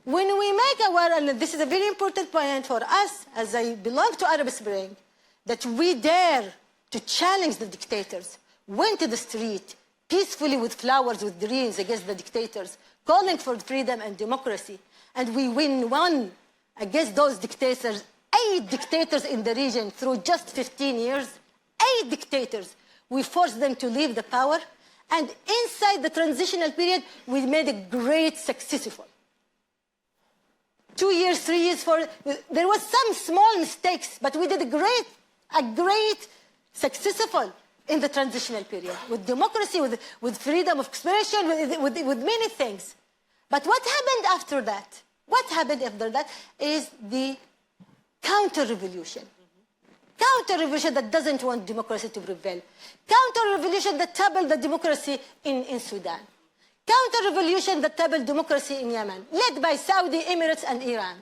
when we make and this is a very important point for us, as I belong to Arab Spring, that we dare to challenge the dictators, went to the street, peacefully with flowers, with dreams against the dictators, calling for freedom and democracy. And we won against those dictators, 8 dictators in the region through just 15 years, 8 dictators. We forced them to leave the power. And inside the transitional period, we made a great successful. 2 years, 3 years, 4 years. There was some small mistakes, but we did a great successful in the transitional period, with democracy, with freedom of expression, with many things. But what happened after that? What happened after that is the counter-revolution. Counter-revolution that doesn't want democracy to prevail. Counter-revolution that toppled the democracy in Sudan. Counter-revolution that toppled democracy in Yemen, led by Saudi, Emirates, and Iran.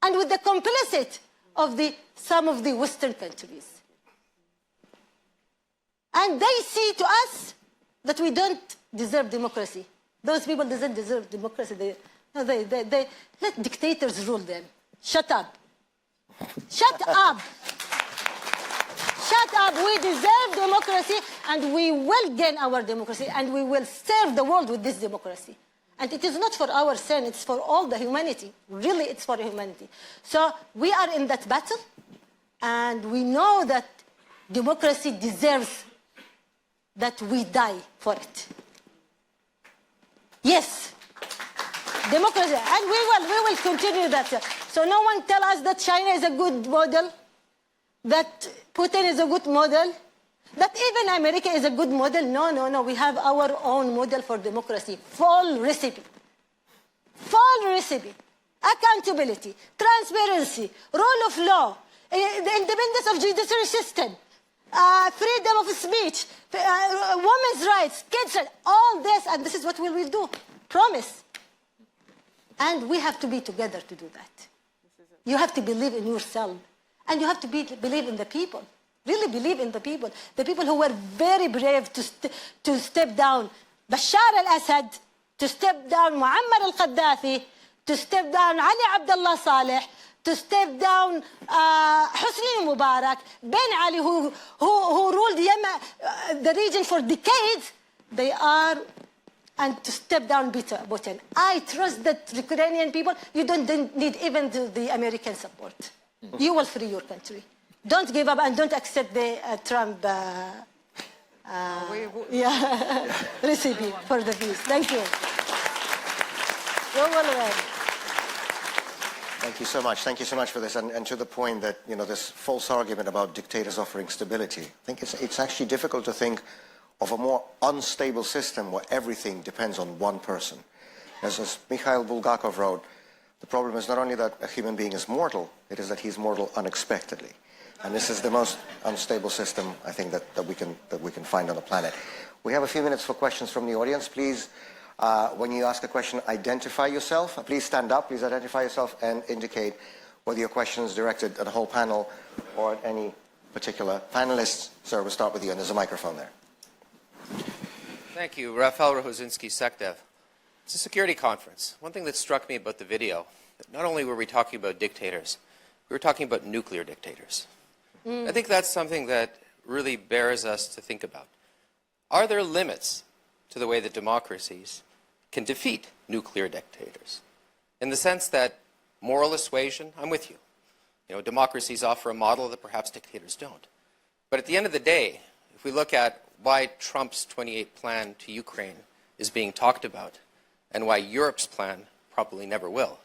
And with the complicit of some of the Western countries. And they see to us that we don't deserve democracy. Those people doesn't deserve democracy. They let dictators rule them. Shut up. Shut up. Shut up. We deserve democracy, and we will gain our democracy, and we will serve the world with this democracy. And it is not for our sin, it's for all the humanity. Really, it's for humanity. So we are in that battle, and we know that democracy deserves that we die for it. Yes. Democracy, and we will continue that. So no one tell us that China is a good model, that Putin is a good model, that even America is a good model. No. We have our own model for democracy. Full recipe. Full recipe. Accountability, transparency, rule of law, the independence of judiciary system, freedom of speech, women's rights, kids' rights, all this, and this is what we will do. Promise. And we have to be together to do that. You have to believe in yourself. And you have to believe in the people. Really believe in the people. The people who were very brave to step down Bashar al-Assad, to step down Muammar al-Qaddafi, to step down Ali Abdullah Saleh, to step down Hosni Mubarak, Ben Ali, who ruled Yemen, the region for decades. They are... And to step down Putin. I trust that Ukrainian people, you don't need even the American support. You will free your country. Don't give up and don't accept the Trump recipe for the peace. Thank you. You're welcome. Thank you so much. Thank you so much for this. And to the point that, you know, this false argument about dictators offering stability, I think it's actually difficult to think of a more unstable system where everything depends on one person. As Mikhail Bulgakov wrote, the problem is not only that a human being is mortal, it is that he's mortal unexpectedly. And this is the most unstable system, I think, that we can find on the planet. We have a few minutes for questions from the audience. Please, when you ask a question, identify yourself. Please stand up, please identify yourself and indicate whether your question is directed at the whole panel or at any particular panelist. Sir, we'll start with you, and there's a microphone there. Thank you. Rafael Rohozinski, SecDev. It's a security conference. One thing that struck me about the video, that not only were we talking about dictators, we were talking about nuclear dictators. I think that's something that really bears us to think about. Are there limits to the way that democracies can defeat nuclear dictators? In the sense that moral assuasion, I'm with you. You know, democracies offer a model that perhaps dictators don't. But at the end of the day, if we look at why Trump's 28 plan to Ukraine is being talked about and why Europe's plan probably never will,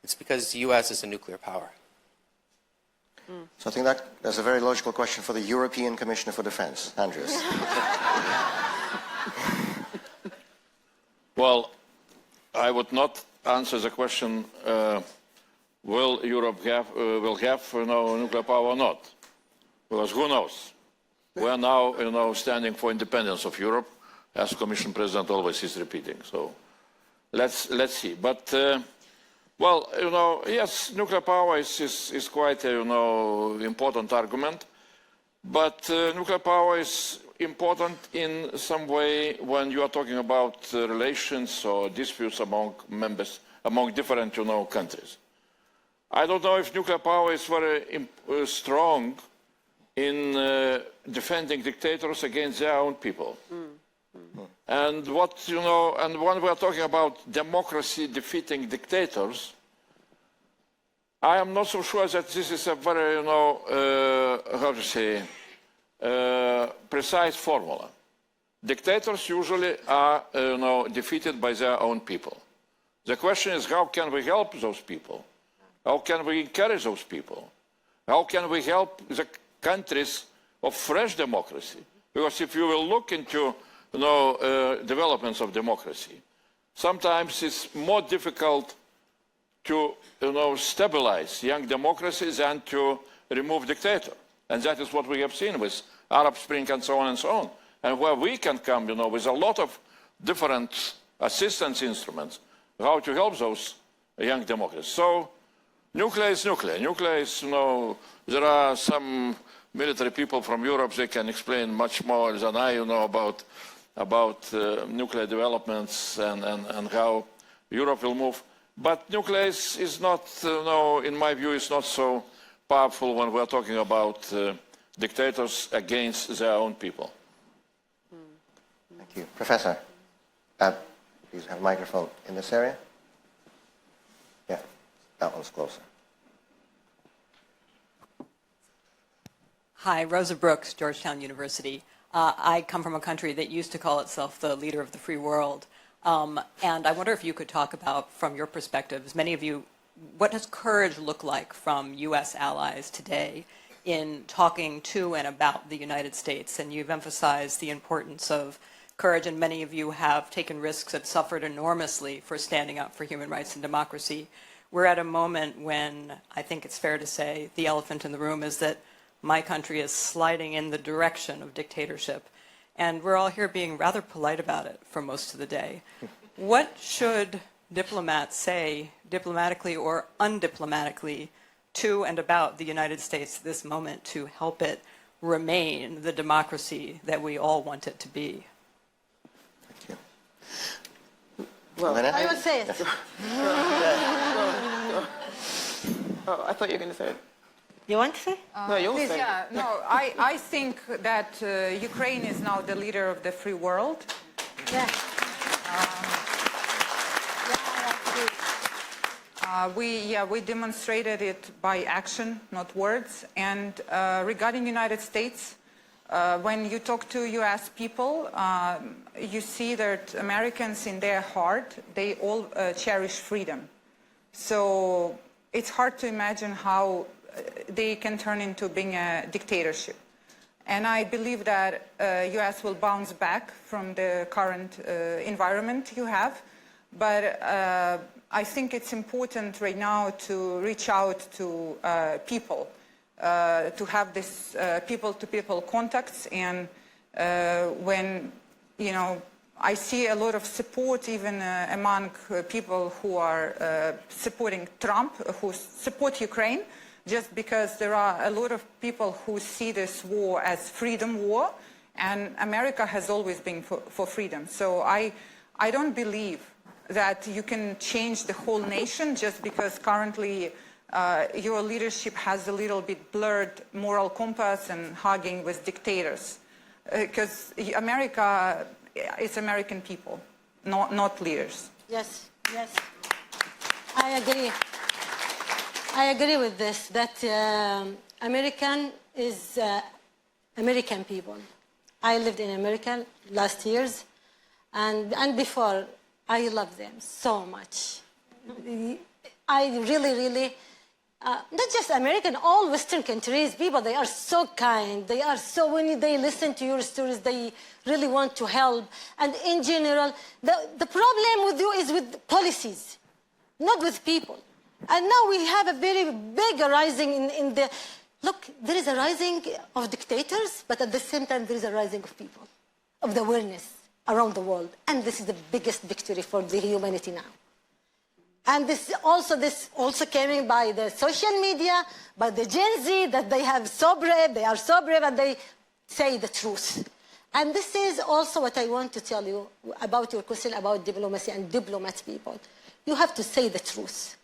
it's because the U.S. is a nuclear power. So I think that's a very logical question for the European Commissioner for Defense, Andrius. Well, I would not answer the question, will Europe have, nuclear power or not? Because who knows? We are now, standing for independence of Europe, as Commission President always is repeating. So let's see. But well, yes, nuclear power is quite a important argument. But nuclear power is important in some way when you are talking about relations or disputes among members, among different countries. I don't know if nuclear power is very strong in defending dictators against their own people. And what, and when we are talking about democracy defeating dictators, I am not so sure that this is a very, how to say, precise formula. Dictators usually are, defeated by their own people. The question is, how can we help those people? How can we encourage those people? How can we help the countries of fresh democracy? Because if you will look into developments of democracy, sometimes it's more difficult to stabilize young democracies than to remove dictators. And that is what we have seen with Arab Spring and so on and so on. And where we can come with a lot of different assistance instruments, how to help those young democracies. So nuclear is nuclear. Nuclear is, there are some military people from Europe, they can explain much more than I, about about nuclear developments and how Europe will move. But nuclear is not, in my view, is not so powerful when we're talking about dictators against their own people. Thank you. Professor, please have a microphone in this area. Yeah, that one's closer. Hi, Rosa Brooks, Georgetown University. I come from a country that used to call itself the leader of the free world. And I wonder if you could talk about, from your perspectives, many of you, what does courage look like from U.S. allies today in talking to and about the United States? And you've emphasized the importance of courage, and many of you have taken risks and suffered enormously for standing up for human rights and democracy. We're at a moment when I think it's fair to say the elephant in the room is that my country is sliding in the direction of dictatorship. And we're all here being rather polite about it for most of the day. What should diplomats say, diplomatically or undiplomatically, to and about the United States at this moment to help it remain the democracy that we all want it to be? Thank you. Well, I will say it. Oh, I thought you were going to say it. You want to say? No, you'll please. say it. Yeah, no, I think that Ukraine is now the leader of the free world. Yeah. We demonstrated it by action, not words. And regarding United States, when you talk to U.S. people, you see that Americans in their heart, they all cherish freedom. So it's hard to imagine how they can turn into being a dictatorship. And I believe that U.S. will bounce back from the current environment you have. But I think it's important right now to reach out to people, to have this people-to-people contacts. And when, I see a lot of support even among people who are supporting Trump, who support Ukraine, just because there are a lot of people who see this war as freedom war, and America has always been for freedom. So I don't believe that you can change the whole nation just because currently your leadership has a little bit blurred moral compass and hugging with dictators. Because America is American people, not leaders. Yes, yes. I agree. I agree with this, that American is American people. I lived in America last years, and before, I love them so much. I really, not just American, all Western countries, people, they are so kind. They are so, when they listen to your stories, they really want to help. And in general, the problem with you is with policies, not with people. And now we have a very big rising in the... Look, there is a rising of dictators, but at the same time, there is a rising of people, of the awareness around the world. And this is the biggest victory for the humanity now. And this also came by the social media, by the Gen Z, that they are so brave, and they say the truth. And this is also what I want to tell you about your question about diplomacy and diplomat people. You have to say the truth.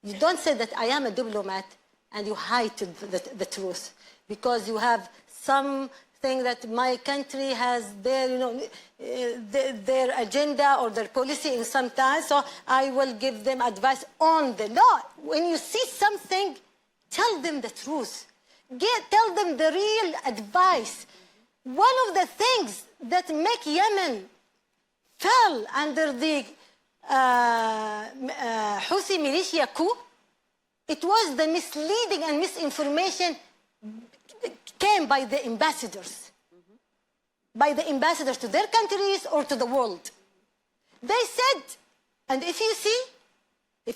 You don't say that I am a diplomat and you hide the truth, because you have something that my country has their, their agenda or their policy in some time, so I will give them advice on the law. When you see something, tell them the truth. Tell them the real advice. One of the things that make Yemen fell under the Houthi militia coup, it was the misleading and misinformation came by the ambassadors. By the ambassadors to their countries or to the world. They said, and if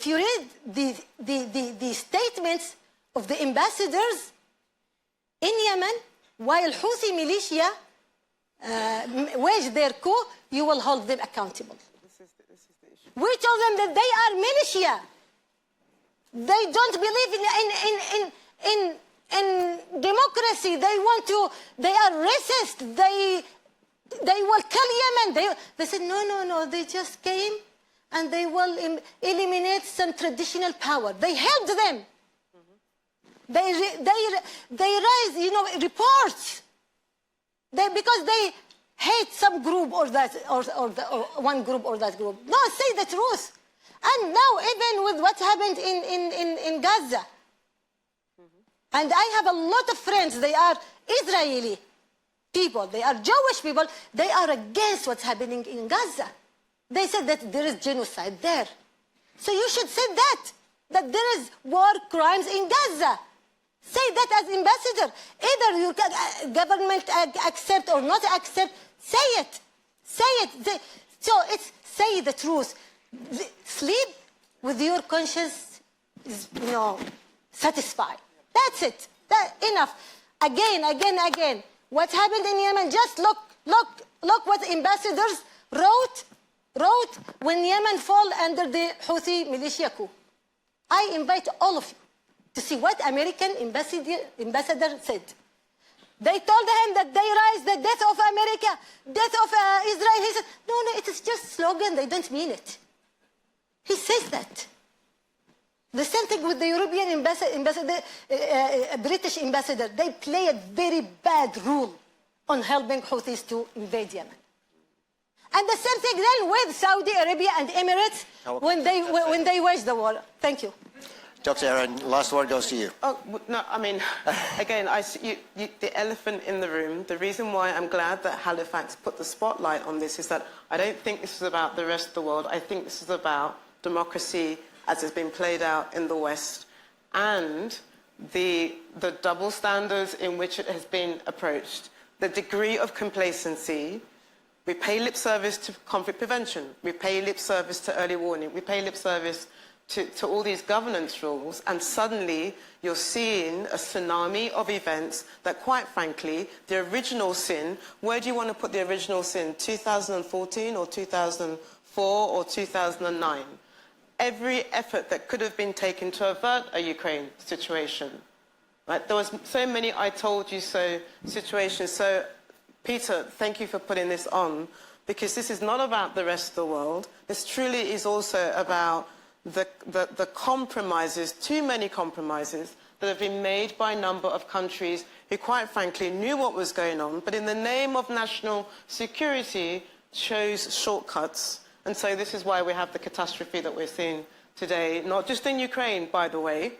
you read the statements of the ambassadors in Yemen, while Houthi militia wage their coup, you will hold them accountable. We told them that they are militia. They don't believe in democracy. They are racist. They They will kill Yemen. They said, no, they just came and they will eliminate some traditional power. They helped them. They raise, reports. Because they hate some group or that, or one group or that group. No, say the truth. And now even with what happened in Gaza, and I have a lot of friends, they are Israeli people, they are Jewish people, they are against what's happening in Gaza. They said that there is genocide there. So you should say that there is war crimes in Gaza. Say that as ambassador. Either your government accept or not accept, say it. Say it. So it's say the truth. Sleep with your conscience, satisfied. That's it. Enough. Again. What happened in Yemen? Just look what ambassadors wrote when Yemen fall under the Houthi militia coup. I invite all of you to see what American ambassador said. They told him that they raised the death of America, death of Israel. He said, no, it is just slogan. They don't mean it. He says that. The same thing with the European ambassador, British ambassador. They play a very bad role on helping Houthis to invade Yemen. And the same thing then with Saudi Arabia and Emirates when they waged the war. Thank you. Dr. Aaron, last word goes to you. Oh, no, I mean, again, the elephant in the room, the reason why I'm glad that Halifax put the spotlight on this is that I don't think this is about the rest of the world. I think this is about democracy as it's been played out in the West and the double standards in which it has been approached, the degree of complacency. We pay lip service to conflict prevention. We pay lip service to early warning. We pay lip service to all these governance rules, and suddenly you're seeing a tsunami of events that, quite frankly, the original sin, where do you want to put the original sin? 2014 or 2004 or 2009? Every effort that could have been taken to avert a Ukraine situation. Right? There was so many I told you so situations. So, Peter, thank you for putting this on, because this is not about the rest of the world. This truly is also about the compromises, too many compromises, that have been made by a number of countries who, quite frankly, knew what was going on, but in the name of national security, chose shortcuts. And so this is why we have the catastrophe that we're seeing today, not just in Ukraine, by the way.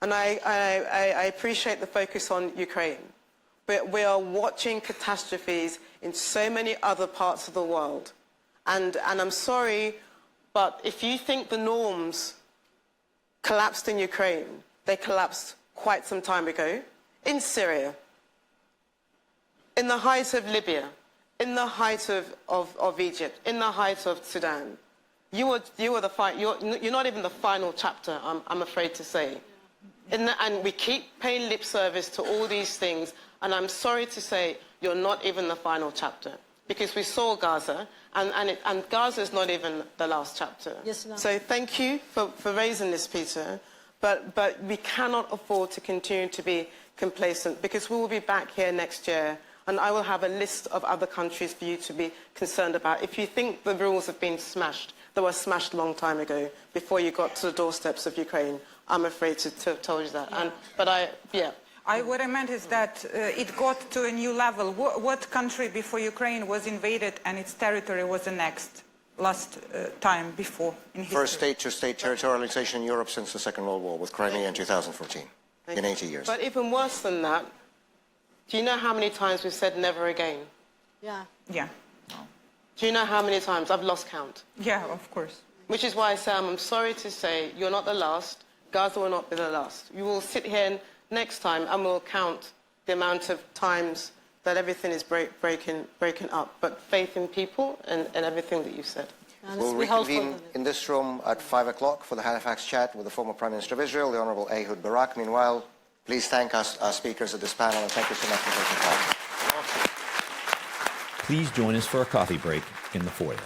And I appreciate the focus on Ukraine. But we are watching catastrophes in so many other parts of the world. And I'm sorry, but if you think the norms collapsed in Ukraine, they collapsed quite some time ago. In Syria, in the height of Libya, in the height of Egypt, in the height of Sudan. You're not even the final chapter, I'm afraid to say. And we keep paying lip service to all these things, and I'm sorry to say you're not even the final chapter. Because we saw Gaza, and Gaza is not even the last chapter. Yes, no. So thank you for raising this, Peter. But we cannot afford to continue to be complacent, because we will be back here next year, and I will have a list of other countries for you to be concerned about. If you think the rules have been smashed, they were smashed a long time ago, before you got to the doorsteps of Ukraine. I'm afraid to have told you that. What I meant is that it got to a new level. What country before Ukraine was invaded and its territory was annexed last time before in history? First state-to-state territorialization in Europe since the Second World War, with Crimea in 2014, in 80 years. But even worse than that, do you know how many times we've said never again? Yeah. Yeah. Do you know how many times? I've lost count. Yeah, of course. Which is why I say, I'm sorry to say, you're not the last. Gaza will not be the last. You will sit here next time and we'll count the amount of times that everything is breaking up. But faith in people and everything that you've said. We'll reconvene in this room at 5 o'clock for the Halifax chat with the former Prime Minister of Israel, the Honourable Ehud Barak. Meanwhile, please thank our speakers at this panel, and thank you so much for taking part. Please join us for a coffee break in the foyer.